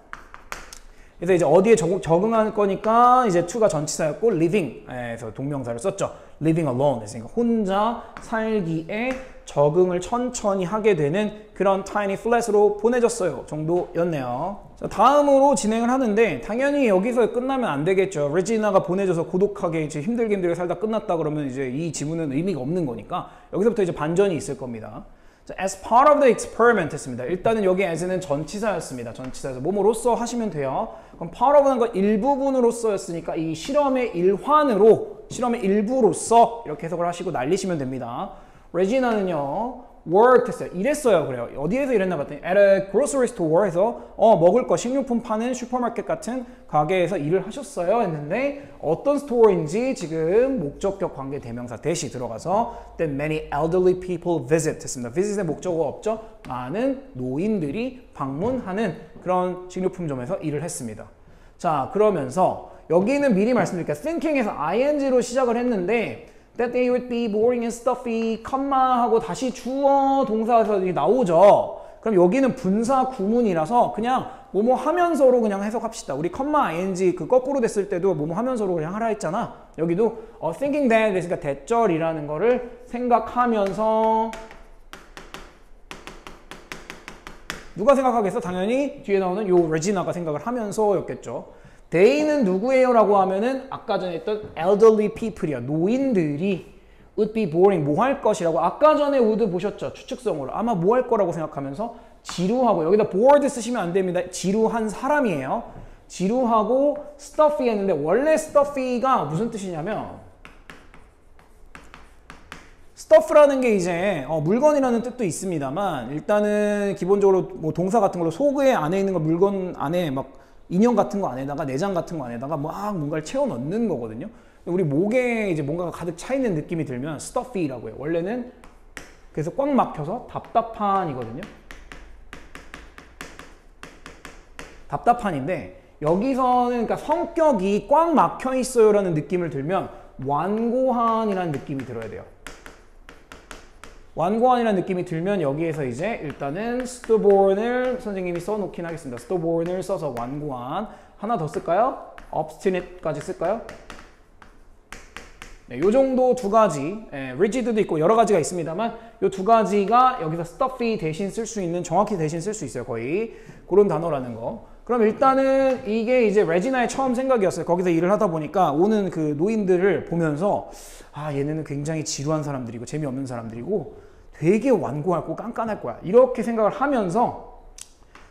그래서 이제 어디에 적응할 거니까 이제 to가 전치사였고 living에서 동명사를 썼죠. living alone 했으니까 혼자 살기에 적응을 천천히 하게 되는 그런 tiny flat으로 보내졌어요 정도였네요. 자, 다음으로 진행을 하는데 당연히 여기서 끝나면 안 되겠죠. 레지나가 보내줘서 고독하게 이제 힘들게 살다 끝났다 그러면 이제 이 지문은 의미가 없는 거니까 여기서부터 이제 반전이 있을 겁니다. 자, as part of the experiment 했습니다. 일단은 여기 as는 전치사였습니다. 전치사에서 뭐뭐로써 하시면 돼요. 그럼 part of는 건 일부분으로써였으니까 이 실험의 일환으로, 실험의 일부로써 이렇게 해석을 하시고 날리시면 됩니다. 레지나는요 worked 했어요. 일했어요. 그래요. 어디에서 일했나 봤더니 at a grocery store 해서 먹을 거 식료품 파는 슈퍼마켓 같은 가게에서 일을 하셨어요 했는데 어떤 스토어인지 지금 목적격 관계 대명사 대시 들어가서 then many elderly people visit 했습니다. visit의 목적어가 없죠. 많은 노인들이 방문하는 그런 식료품점에서 일을 했습니다. 자, 그러면서 여기는 미리 말씀드릴게요. thinking에서 ing로 시작을 했는데 that they would be boring and stuffy, 컴마 하고 다시 주어 동사에서 나오죠. 그럼 여기는 분사 구문이라서 그냥 뭐뭐 하면서로 그냥 해석합시다. 우리 컴마 ing 그 거꾸로 됐을 때도 뭐뭐 하면서로 그냥 하라 했잖아. 여기도 thinking that 그러니까 대절이라는 거를 생각하면서 누가 생각하겠어? 당연히 뒤에 나오는 요 레지나가 생각을 하면서였겠죠. they는 누구예요? 라고 하면은 아까 전에 했던 elderly people이야. 노인들이 would be boring, 뭐 할 것이라고. 아까 전에 would 보셨죠? 추측성으로. 아마 뭐 할 거라고 생각하면서 지루하고, 여기다 bored 쓰시면 안 됩니다. 지루한 사람이에요. 지루하고 stuffy 했는데 원래 stuffy가 무슨 뜻이냐면 stuff라는 게 이제 물건이라는 뜻도 있습니다만 일단은 기본적으로 뭐 동사 같은 걸로 속에 안에 있는 거 물건 안에 막 인형 같은 거 안에다가 내장 같은 거 안에다가 막 뭔가를 채워 넣는 거거든요. 우리 목에 이제 뭔가가 가득 차 있는 느낌이 들면 stuffy라고 해요. 원래는 그래서 꽉 막혀서 답답한이거든요. 답답한인데 여기서는 그러니까 성격이 꽉 막혀 있어요라는 느낌을 들면 완고한이라는 느낌이 들어야 돼요. 완고한이라는 느낌이 들면 여기에서 이제 일단은 stubborn을 선생님이 써놓긴 하겠습니다. stubborn을 써서 완고한. 하나 더 쓸까요? obstinate까지 쓸까요? 네, 요 정도 두 가지, rigid도 있고 여러 가지가 있습니다만 요 두 가지가 여기서 stuffy 대신 쓸 수 있는, 정확히 대신 쓸 수 있어요. 거의 그런 단어라는 거. 그럼 일단은 이게 이제 레지나의 처음 생각이었어요. 거기서 일을 하다 보니까 오는 그 노인들을 보면서 아, 얘네는 굉장히 지루한 사람들이고 재미없는 사람들이고 되게 완고할 거 깐깐할 거야. 이렇게 생각을 하면서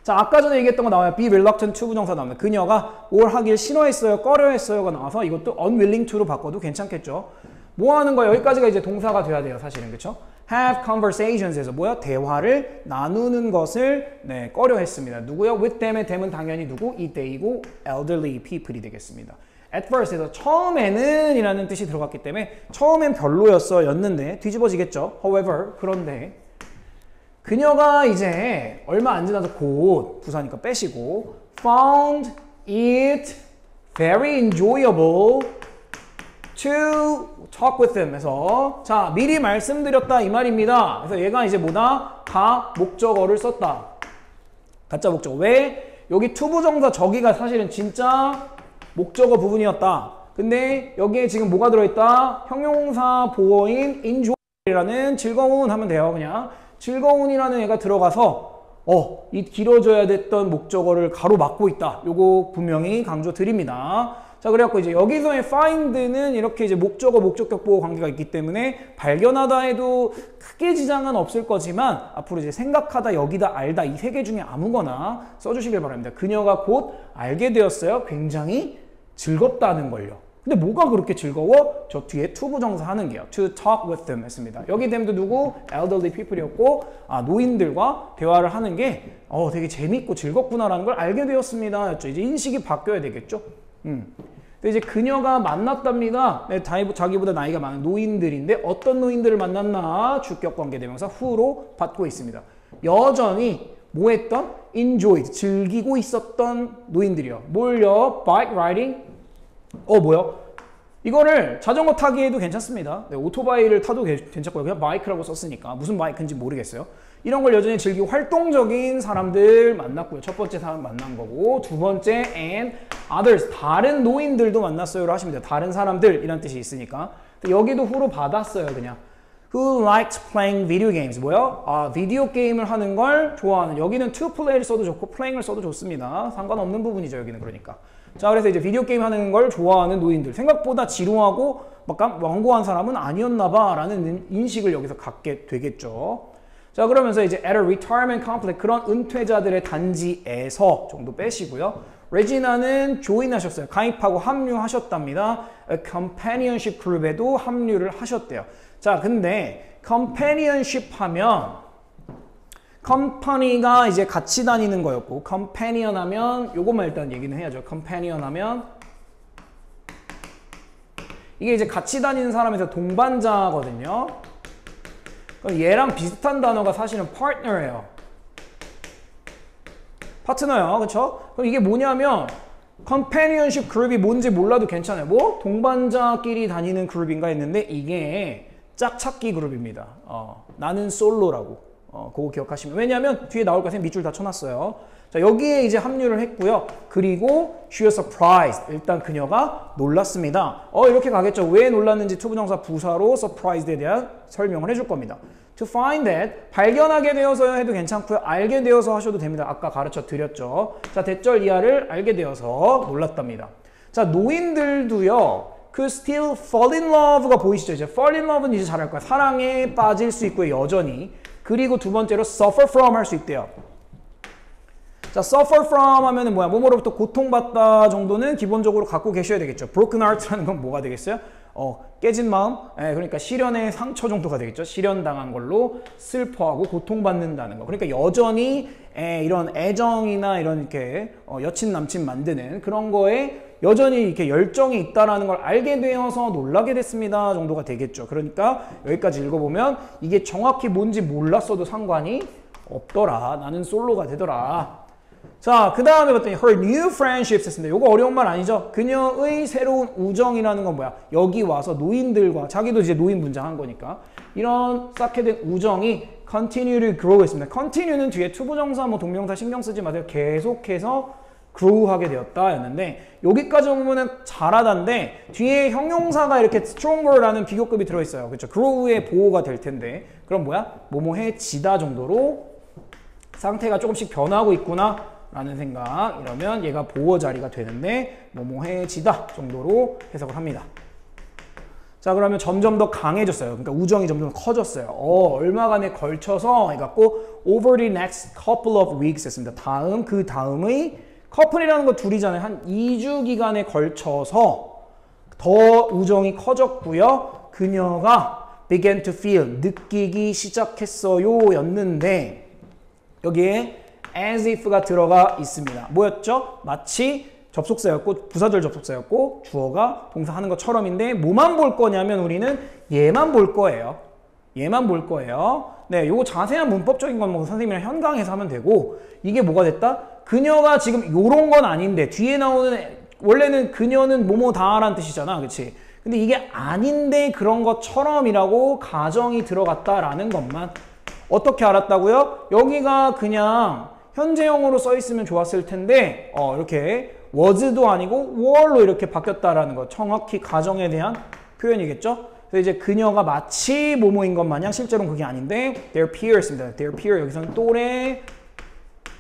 자, 아까 전에 얘기했던 거 나와요. be reluctant to 부정사 나옵니다. 그녀가 뭘 하길 싫어했어요, 꺼려했어요가 나와서 이것도 unwilling to로 바꿔도 괜찮겠죠. 뭐 하는 거야? 여기까지가 이제 동사가 돼야 돼요. 사실은. 그렇죠? have conversations에서 뭐야? 대화를 나누는 것을 꺼려했습니다. 누구요? with them의 them은 당연히 누구? 이 they이고 elderly people이 되겠습니다. at first에서 처음에는 이라는 뜻이 들어갔기 때문에 처음엔 별로였어 였는데 뒤집어지겠죠. however, 그런데 그녀가 이제 얼마 안 지나서 곧 부사니까 빼시고 found it very enjoyable to talk with them 해서 자, 미리 말씀드렸다 이 말입니다. 그래서 얘가 이제 뭐다? 가 목적어를 썼다. 가짜 목적어. 왜? 여기 to 부정사 저기가 사실은 진짜 목적어 부분이었다. 근데 여기에 지금 뭐가 들어있다? 형용사 보어인 enjoy라는 즐거운 하면 돼요. 그냥 즐거운이라는 애가 들어가서 이 길어져야 됐던 목적어를 가로막고 있다. 요거 분명히 강조 드립니다. 자, 그래갖고 이제 여기서의 find는 이렇게 이제 목적어, 목적격 보호 관계가 있기 때문에 발견하다 해도 크게 지장은 없을 거지만 앞으로 이제 생각하다, 여기다, 알다 이 세 개 중에 아무거나 써주시길 바랍니다. 그녀가 곧 알게 되었어요. 굉장히 즐겁다는 걸요. 근데 뭐가 그렇게 즐거워? 저 뒤에 to 부정사 하는 게요. to talk with them 했습니다. 여기 them도 누구? elderly people이었고 노인들과 대화를 하는 게 되게 재밌고 즐겁구나라는 걸 알게 되었습니다. 였죠. 이제 인식이 바뀌어야 되겠죠. 근데 이제 그녀가 만났답니다. 자기보다 나이가 많은 노인들인데 어떤 노인들을 만났나? 주격관계 대명사 who로 받고 있습니다. 여전히 뭐 했던? enjoyed, 즐기고 있었던 노인들이요. 뭘요? bike riding? 뭐요? 이거를 자전거 타기에도 괜찮습니다. 오토바이를 타도 괜찮고요. 그냥 바이크라고 썼으니까 무슨 바이크인지 모르겠어요. 이런 걸 여전히 즐기고 활동적인 사람들 만났고요. 첫 번째 사람 만난 거고 두 번째 and others, 다른 노인들도 만났어요로 하시면 돼요. 다른 사람들 이란 뜻이 있으니까. 여기도 후로 받았어요. 그냥 who liked playing video games. 뭐요? 비디오 게임을 하는 걸 좋아하는. 여기는 to play를 써도 좋고 playing을 써도 좋습니다. 상관없는 부분이죠. 여기는 그러니까. 자, 그래서 이제 비디오 게임 하는 걸 좋아하는 노인들. 생각보다 지루하고 막 완고한 사람은 아니었나 봐 라는 인식을 여기서 갖게 되겠죠. 자, 그러면서 이제 at a retirement complex, 그런 은퇴자들의 단지에서 정도 빼시고요. 레지나는 조인하셨어요. 가입하고 합류하셨답니다. A companionship group에도 합류를 하셨대요. 자, 근데 companionship 하면 company가 이제 같이 다니는 거였고 companion 하면 요것만 일단 얘기는 해야죠. companion 하면 이게 이제 같이 다니는 사람에서 동반자거든요. 그럼 얘랑 비슷한 단어가 사실은 partner예요. 파트너요. 그쵸? 그럼 이게 뭐냐면 companionship 그룹이 뭔지 몰라도 괜찮아요. 뭐? 동반자끼리 다니는 그룹인가 했는데 이게 짝찾기 그룹입니다. 나는 솔로라고. 그거 기억하시면. 왜냐하면 뒤에 나올 것에 밑줄 다 쳐놨어요. 자, 여기에 이제 합류를 했고요. 그리고 she was surprised. 일단 그녀가 놀랐습니다. 이렇게 가겠죠. 왜 놀랐는지 투부정사 부사로 surprised에 대한 설명을 해줄 겁니다. To find that, 발견하게 되어서 해도 괜찮고요. 알게 되어서 하셔도 됩니다. 아까 가르쳐 드렸죠. 자, 대절 이하를 알게 되어서 놀랐답니다. 자, 노인들도요. 그 still fall in love가 보이시죠? 이제 fall in love는 이제 잘할 거야. 사랑에 빠질 수 있고요. 여전히. 그리고 두 번째로 suffer from 할 수 있대요. 자, suffer from 하면은 뭐야? 몸으로부터 고통받다 정도는 기본적으로 갖고 계셔야 되겠죠. broken heart라는 건 뭐가 되겠어요? 깨진 마음? 그러니까 시련의 상처 정도가 되겠죠. 시련당한 걸로 슬퍼하고 고통받는다는 거. 그러니까 여전히 이런 애정이나 이런 이렇게 여친 남친 만드는 그런 거에 여전히 이렇게 열정이 있다라는 걸 알게 되어서 놀라게 됐습니다 정도가 되겠죠. 그러니까 여기까지 읽어보면 이게 정확히 뭔지 몰랐어도 상관이 없더라. 나는 솔로가 되더라. 자, 그 다음에 봤더니 her new friendships 했습니다. 이거 어려운 말 아니죠? 그녀의 새로운 우정이라는 건 뭐야? 여기 와서 노인들과 자기도 이제 노인 분장한 거니까 이런 쌓게 된 우정이 continue to grow 했습니다. continue는 뒤에 투부정사 뭐 동명사 신경 쓰지 마세요. 계속해서 grow하게 되었다 였는데 여기까지 보면은 잘하다인데 뒤에 형용사가 이렇게 stronger라는 비교급이 들어있어요. 그렇죠? grow의 보호가 될 텐데 그럼 뭐야? 뭐뭐해지다 정도로 상태가 조금씩 변하고 있구나 라는 생각. 이러면 얘가 보호 자리가 되는데 뭐뭐해지다 정도로 해석을 합니다. 자, 그러면 점점 더 강해졌어요. 그러니까 우정이 점점 커졌어요. 얼마간에 걸쳐서 해갖고 over the next couple of weeks 했습니다. 그 다음의 커플이라는 거 둘이잖아요. 한 2주 기간에 걸쳐서 더 우정이 커졌고요. 그녀가 began to feel, 느끼기 시작했어요 였는데 여기에 as if가 들어가 있습니다. 뭐였죠? 마치 접속사였고 부사절 접속사였고 주어가 동사하는 것처럼인데 뭐만 볼 거냐면 우리는 얘만 볼 거예요. 얘만 볼 거예요. 네, 요거 자세한 문법적인 건 뭐 선생님이랑 현강해서 하면 되고 이게 뭐가 됐다? 그녀가 지금 요런 건 아닌데 뒤에 나오는 원래는 그녀는 뭐뭐다라는 뜻이잖아. 그치? 근데 이게 아닌데 그런 것처럼이라고 가정이 들어갔다라는 것만 어떻게 알았다고요? 여기가 그냥 현재형으로 써 있으면 좋았을 텐데 이렇게 was도 아니고 were로 이렇게 바뀌었다라는 거 정확히 가정에 대한 표현이겠죠? 그래서 이제 그녀가 마치 뭐뭐인 것 마냥 실제로는 그게 아닌데 their peers입니다. their peer 여기서는 또래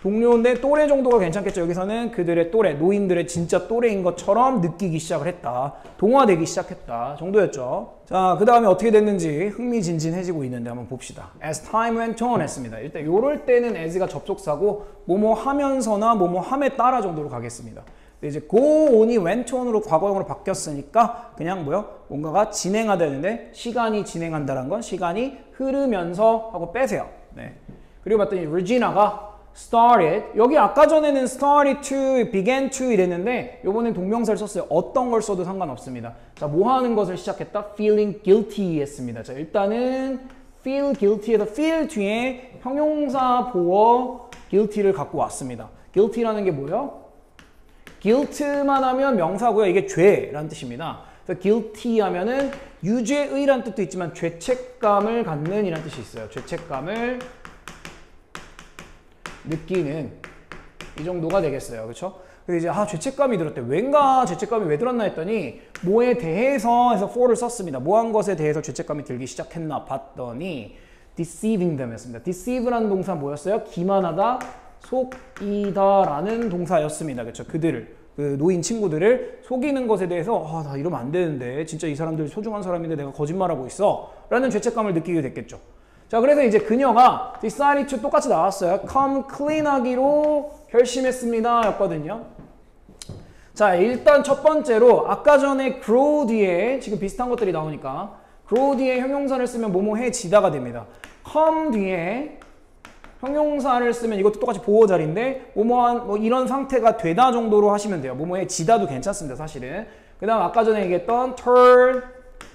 동료인데 또래 정도가 괜찮겠죠. 여기서는 그들의 또래, 노인들의 진짜 또래인 것처럼 느끼기 시작을 했다. 동화되기 시작했다 정도였죠. 자, 그 다음에 어떻게 됐는지 흥미진진해지고 있는데 한번 봅시다. As time went on 했습니다. 일단 요럴 때는 as가 접속사고 뭐뭐 하면서나 뭐뭐 함에 따라 정도로 가겠습니다. 근데 이제 go on이 went on으로 과거형으로 바뀌었으니까 그냥 뭐요? 뭔가가 진행하다 했는데 시간이 진행한다는 건 시간이 흐르면서 하고 빼세요. 네. 그리고 봤더니 Regina가 started, 여기 아까 전에는 started to, began to 이랬는데 요번엔 동명사를 썼어요. 어떤 걸 써도 상관없습니다. 자, 뭐 하는 것을 시작했다? feeling guilty 했습니다. 자, 일단은 feel guilty에서 feel 뒤에 형용사 보어 guilty를 갖고 왔습니다. guilty라는 게 뭐예요? guilt만 하면 명사고요. 이게 죄라는 뜻입니다. 그래서 guilty 하면은 유죄의라는 뜻도 있지만 죄책감을 갖는 이라는 뜻이 있어요. 죄책감을 느끼는 이 정도가 되겠어요. 그렇죠? 그래서 이제 죄책감이 들었대. 왠가 죄책감이 왜 들었나 했더니 뭐에 대해서 해서 for를 썼습니다. 뭐 한 것에 대해서 죄책감이 들기 시작했나 봤더니 deceiving them 였습니다. deceive라는 동사 뭐였어요? 기만하다, 속이다 라는 동사였습니다. 그렇죠? 그들을, 그 노인 친구들을 속이는 것에 대해서 나 이러면 안 되는데 진짜 이 사람들 소중한 사람인데 내가 거짓말하고 있어 라는 죄책감을 느끼게 됐겠죠. 자, 그래서 이제 그녀가 decided to 똑같이 나왔어요. come clean 하기로 결심했습니다 였거든요. 자, 일단 첫 번째로 아까 전에 grow 뒤에 지금 비슷한 것들이 나오니까 grow 뒤에 형용사를 쓰면 뭐뭐해지다가 됩니다. come 뒤에 형용사를 쓰면 이것도 똑같이 보호 자리인데 뭐뭐한 뭐 이런 상태가 되다 정도로 하시면 돼요. 뭐뭐해지다도 괜찮습니다, 사실은. 그다음 아까 전에 얘기했던 turn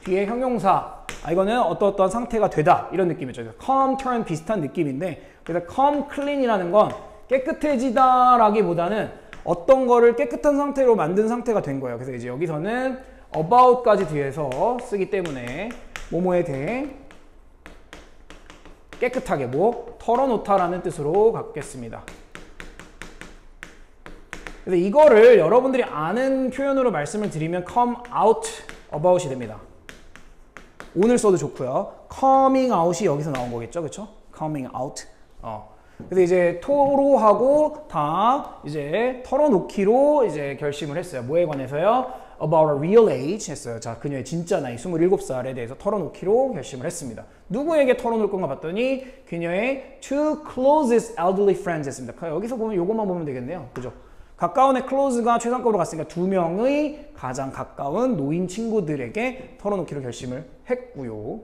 뒤에 형용사. 이거는 어떠어떠한 상태가 되다 이런 느낌이죠. come, turn 비슷한 느낌인데 그래서 come clean이라는 건 깨끗해지다라기보다는 어떤 거를 깨끗한 상태로 만든 상태가 된 거예요. 그래서 이제 여기서는 about까지 뒤에서 쓰기 때문에 뭐뭐에 대해 깨끗하게 뭐 털어놓다라는 뜻으로 갖겠습니다. 그래서 이거를 여러분들이 아는 표현으로 말씀을 드리면 come out about이 됩니다. 오늘 써도 좋고요. coming out이 여기서 나온 거겠죠, 그렇죠? coming out. 그래서 이제 토로하고 다 이제 털어놓기로 이제 결심을 했어요. 뭐에 관해서요? About a real age 했어요. 자, 그녀의 진짜 나이 27살에 대해서 털어놓기로 결심을 했습니다. 누구에게 털어놓을 건가 봤더니 그녀의 two closest elderly friends 했습니다. 여기서 보면 이것만 보면 되겠네요. 그죠? 가까운 애 close가 최상급으로 갔으니까 2명의 가장 가까운 노인 친구들에게 털어놓기로 결심을 했고요.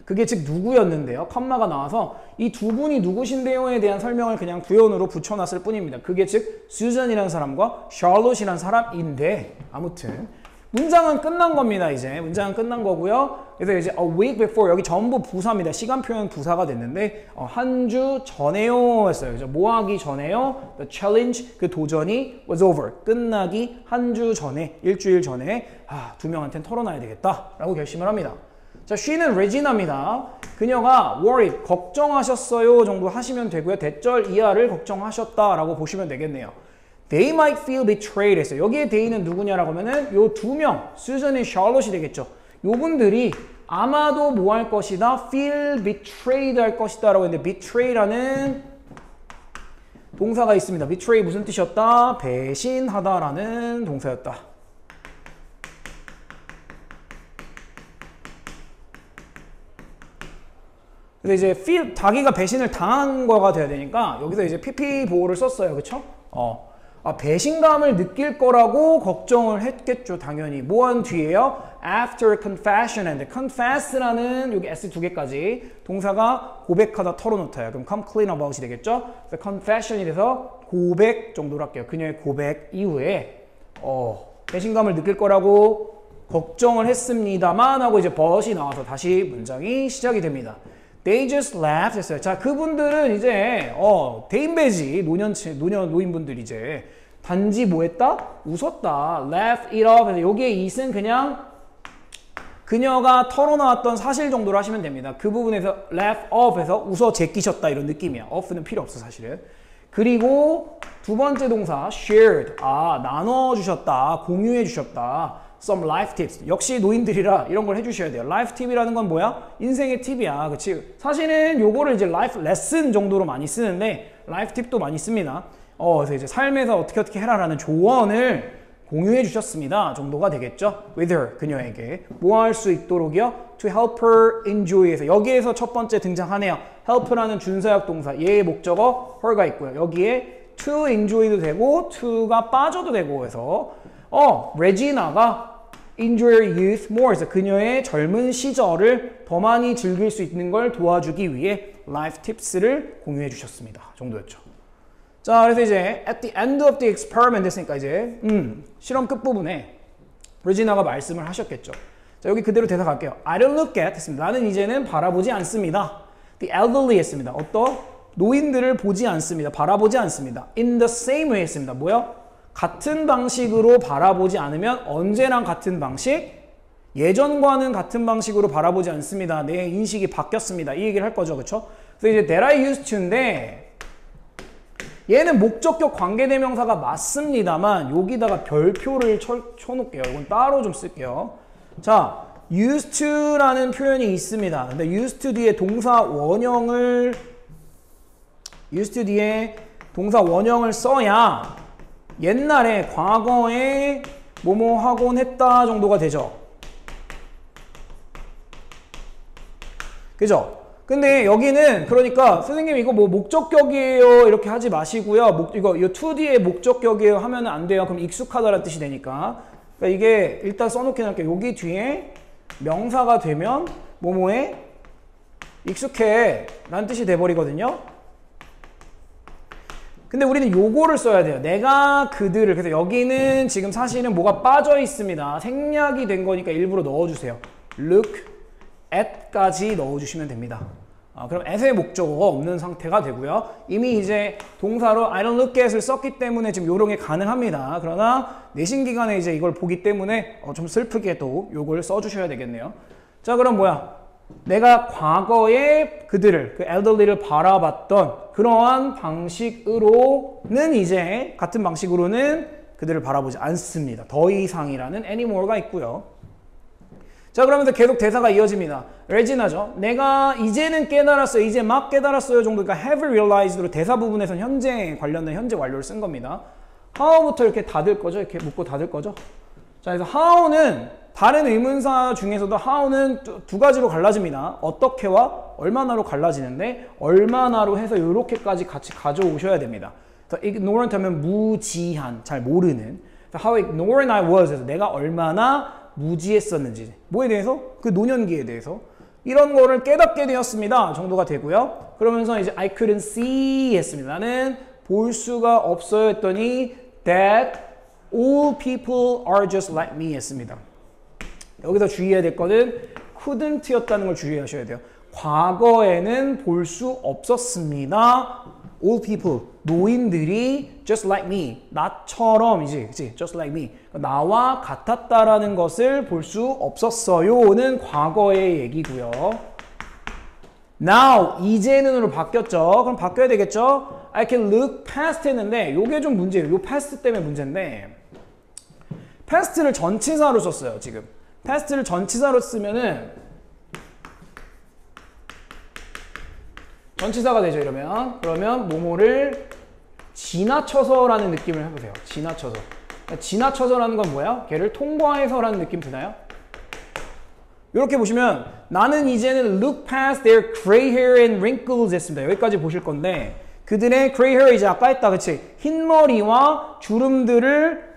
그게 즉 누구였는데요? 컴마가 나와서 이 두 분이 누구신데요에 대한 설명을 그냥 구현으로 붙여놨을 뿐입니다. 그게 즉 수잔이라는 사람과 샬롯이라는 사람인데 아무튼 문장은 끝난 겁니다. 이제 문장은 끝난 거고요. 그래서 이제 a week before 여기 전부 부사입니다. 시간 표현 부사가 됐는데 한 주 전에요 했어요. 그죠? 뭐 하기 전에요? The challenge 그 도전이 was over 끝나기 한 주 전에 일주일 전에 두 명한테는 털어놔야 되겠다라고 결심을 합니다. 자, she는 레지나입니다. 그녀가 worried, 걱정하셨어요 정도 하시면 되고요. 대절 이하를 걱정하셨다라고 보시면 되겠네요. They might feel betrayed 했어요. 여기에 they는 누구냐라고 하면은 요 두 명, 수잔이 샬롯이 되겠죠. 요분들이 아마도 뭐 할 것이다? feel betrayed 할 것이다 라고 했는데 betray라는 동사가 있습니다. betray 무슨 뜻이었다? 배신하다라는 동사였다. 근데 이제 feel 자기가 배신을 당한 거가 돼야 되니까 여기서 이제 PP 보호를 썼어요. 그쵸? 배신감을 느낄 거라고 걱정을 했겠죠. 당연히. 뭐한 뒤에요? After confession and confess라는 여기 S 두 개까지 동사가 고백하다 털어놓다요. 그럼 come clean about이 되겠죠? 그래서 confession이 돼서 고백 정도로 할게요. 그녀의 고백 이후에 배신감을 느낄 거라고 걱정을 했습니다만 하고 이제 but이 나와서 다시 문장이 시작이 됩니다. They just laughed 했어요. 자, 그분들은 이제 대인배지 노인분들이 이제 단지 뭐 했다? 웃었다. laugh it off. 그래서 여기에 it은 그냥 그녀가 털어놓았던 사실 정도로 하시면 됩니다. 그 부분에서 laugh off에서 웃어 제끼셨다 이런 느낌이야. off는 필요 없어 사실은. 그리고 두 번째 동사 shared. 나눠주셨다. 공유해주셨다. Some life tips. 역시 노인들이라 이런 걸 해주셔야 돼요. life tip이라는 건 뭐야? 인생의 팁이야. 그치? 사실은 요거를 이제 life lesson 정도로 많이 쓰는데 life tip도 많이 씁니다. 그래서 이제 삶에서 어떻게 해라라는 조언을 공유해 주셨습니다. 정도가 되겠죠? with her, 그녀에게. 뭐 할 수 있도록이요? to help her enjoy에서 여기에서 첫 번째 등장하네요. help라는 준사역 동사. 얘의 목적어 her가 있고요. 여기에 to enjoy도 되고 to가 빠져도 되고 해서 레지나가 enjoy your youth more. 그래서 그녀의 젊은 시절을 더 많이 즐길 수 있는 걸 도와주기 위해 life tips를 공유해 주셨습니다. 정도였죠. 자, 그래서 이제 at the end of the experiment 됐으니까 이제 실험 끝부분에 레지나가 말씀을 하셨겠죠. 자, 여기 그대로 대사 갈게요. I don't look at 했습니다. 나는 이제는 바라보지 않습니다. The elderly 했습니다. 노인들을 보지 않습니다. 바라보지 않습니다. In the same way 했습니다. 뭐요? 같은 방식으로 바라보지 않으면 언제랑 같은 방식? 예전과는 같은 방식으로 바라보지 않습니다. 내 인식이 바뀌었습니다. 이 얘기를 할 거죠. 그쵸? 그래서 이제 that I used to인데 얘는 목적격 관계대명사가 맞습니다만 여기다가 별표를 쳐놓을게요. 이건 따로 좀 쓸게요. 자, used to라는 표현이 있습니다. 근데 used to 뒤에 동사 원형을 써야 옛날에 과거에 뭐뭐 하곤 했다 정도가 되죠. 그죠? 근데 여기는 그러니까 선생님 이거 뭐 목적격이에요 이렇게 하지 마시고요. 이거 to 뒤에 목적격이에요 하면은 안 돼요. 그럼 익숙하다라는 뜻이 되니까. 그러니까 이게 일단 써놓긴 할게요. 여기 뒤에 명사가 되면 뭐뭐에 익숙해 라는 뜻이 돼버리거든요. 근데 우리는 요거를 써야 돼요. 내가 그들을. 그래서 여기는 지금 사실은 뭐가 빠져 있습니다. 생략이 된 거니까 일부러 넣어주세요. look at까지 넣어주시면 됩니다. 그럼 at의 목적어가 없는 상태가 되고요. 이미 이제 동사로 I don't look at을 썼기 때문에 지금 요런 게 가능합니다. 그러나 내신 기간에 이제 이걸 보기 때문에 좀 슬프게도 요걸 써주셔야 되겠네요. 자, 그럼 뭐야? 내가 과거에 그들을, 그 elderly를 바라봤던 그러한 방식으로는 이제 같은 방식으로는 그들을 바라보지 않습니다. 더 이상이라는 anymore가 있고요. 자, 그러면서 계속 대사가 이어집니다. 레지나죠. 내가 이제는 깨달았어요. 이제 막 깨달았어요 정도. 그러니까 have realized로 대사 부분에서는 현재 관련된 현재 완료를 쓴 겁니다. how부터 이렇게 닫을 거죠. 이렇게 묶고 닫을 거죠. 자, 그래서 how는 다른 의문사 중에서도 how는 두 가지로 갈라집니다. 어떻게와 얼마나로 갈라지는데 얼마나로 해서 이렇게까지 같이 가져오셔야 됩니다. ignorant 하면 무지한, 잘 모르는. How ignorant I was 해서 내가 얼마나 무지했었는지. 뭐에 대해서? 그 노년기에 대해서. 이런 거를 깨닫게 되었습니다. 정도가 되고요. 그러면서 이제 I couldn't see 했습니다. 나는 볼 수가 없어요 했더니 that all people are just like me 했습니다. 여기서 주의해야 될 거는 couldn't였다는 걸 주의하셔야 돼요. 과거에는 볼 수 없었습니다. all people, 노인들이 just like me, 나처럼이지, 그치? just like me, 나와 같았다라는 것을 볼 수 없었어요는 과거의 얘기고요. now, 이제는으로 바뀌었죠. 그럼 바뀌어야 되겠죠? I can look past 했는데 요게 좀 문제예요. 요 past 때문에 문제인데 past를 전치사로 썼어요, 지금. past를 전치사로 쓰면은 전치사가 되죠, 이러면. 그러면 뭐뭐를 지나쳐서라는 느낌을 해보세요. 지나쳐서. 지나쳐서라는 건 뭐야? 걔를 통과해서라는 느낌 드나요? 이렇게 보시면 나는 이제는 look past their gray hair and wrinkles 했습니다. 여기까지 보실 건데 그들의 gray hair 이제 아까 했다, 그치? 흰머리와 주름들을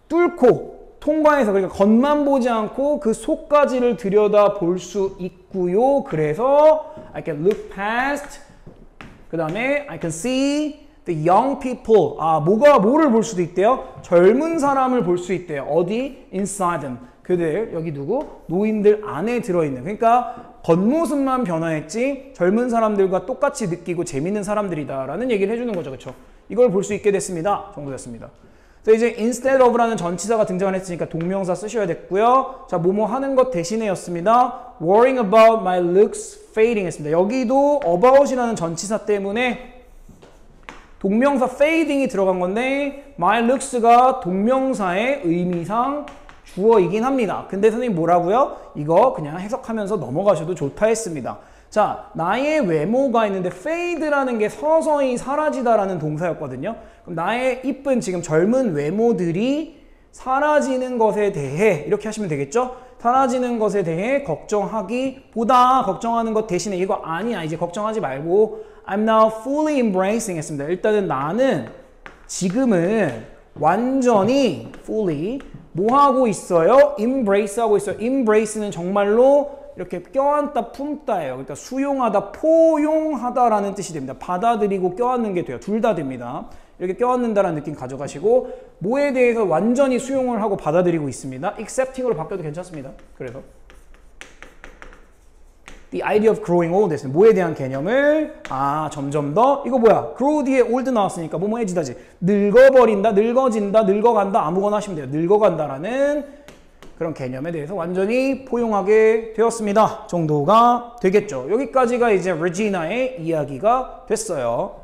뚫고 통과해서, 그러니까 겉만 보지 않고 그 속까지를 들여다 볼 수 있고요. 그래서 I can look past, 그 다음에 I can see the young people. 뭐를 볼 수도 있대요? 젊은 사람을 볼 수 있대요. 어디? inside them. 그들, 여기 누구? 노인들 안에 들어있는. 그러니까 겉모습만 변화했지 젊은 사람들과 똑같이 느끼고 재밌는 사람들이다라는 얘기를 해주는 거죠. 그렇죠? 이걸 볼 수 있게 됐습니다. 정도였습니다. 자, 이제 instead of라는 전치사가 등장을 했으니까 동명사 쓰셔야 됐고요. 자, 뭐뭐 하는 것 대신에였습니다. worrying about my looks fading 했습니다. 여기도 about이라는 전치사 때문에 동명사 fading이 들어간 건데 my looks가 동명사의 의미상 주어이긴 합니다. 근데 선생님 뭐라고요? 이거 그냥 해석하면서 넘어가셔도 좋다 했습니다. 자, 나의 외모가 있는데 fade라는 게 서서히 사라지다라는 동사였거든요. 그럼 나의 이쁜 지금 젊은 외모들이 사라지는 것에 대해 이렇게 하시면 되겠죠? 사라지는 것에 대해 걱정하기보다 걱정하는 것 대신에 이거 아니야. 이제 걱정하지 말고 I'm now fully embracing 했습니다. 일단은 나는 지금은 완전히 fully 뭐 하고 있어요? embrace 하고 있어요. embrace는 정말로 이렇게 껴안다 품다예요. 그러니까 수용하다, 포용하다라는 뜻이 됩니다. 받아들이고 껴안는 게 돼요. 둘 다 됩니다. 이렇게 껴안는다라는 느낌 가져가시고 뭐에 대해서 완전히 수용을 하고 받아들이고 있습니다. accepting으로 바뀌어도 괜찮습니다. 그래서 the idea of growing old 됐습니다. 뭐에 대한 개념을 점점 더 이거 뭐야? grow 뒤에 old 나왔으니까 뭐뭐해지다지. 늙어버린다, 늙어진다, 늙어간다 아무거나 하시면 돼요. 늙어간다라는 그런 개념에 대해서 완전히 포용하게 되었습니다. 정도가 되겠죠. 여기까지가 이제 레지나의 이야기가 됐어요.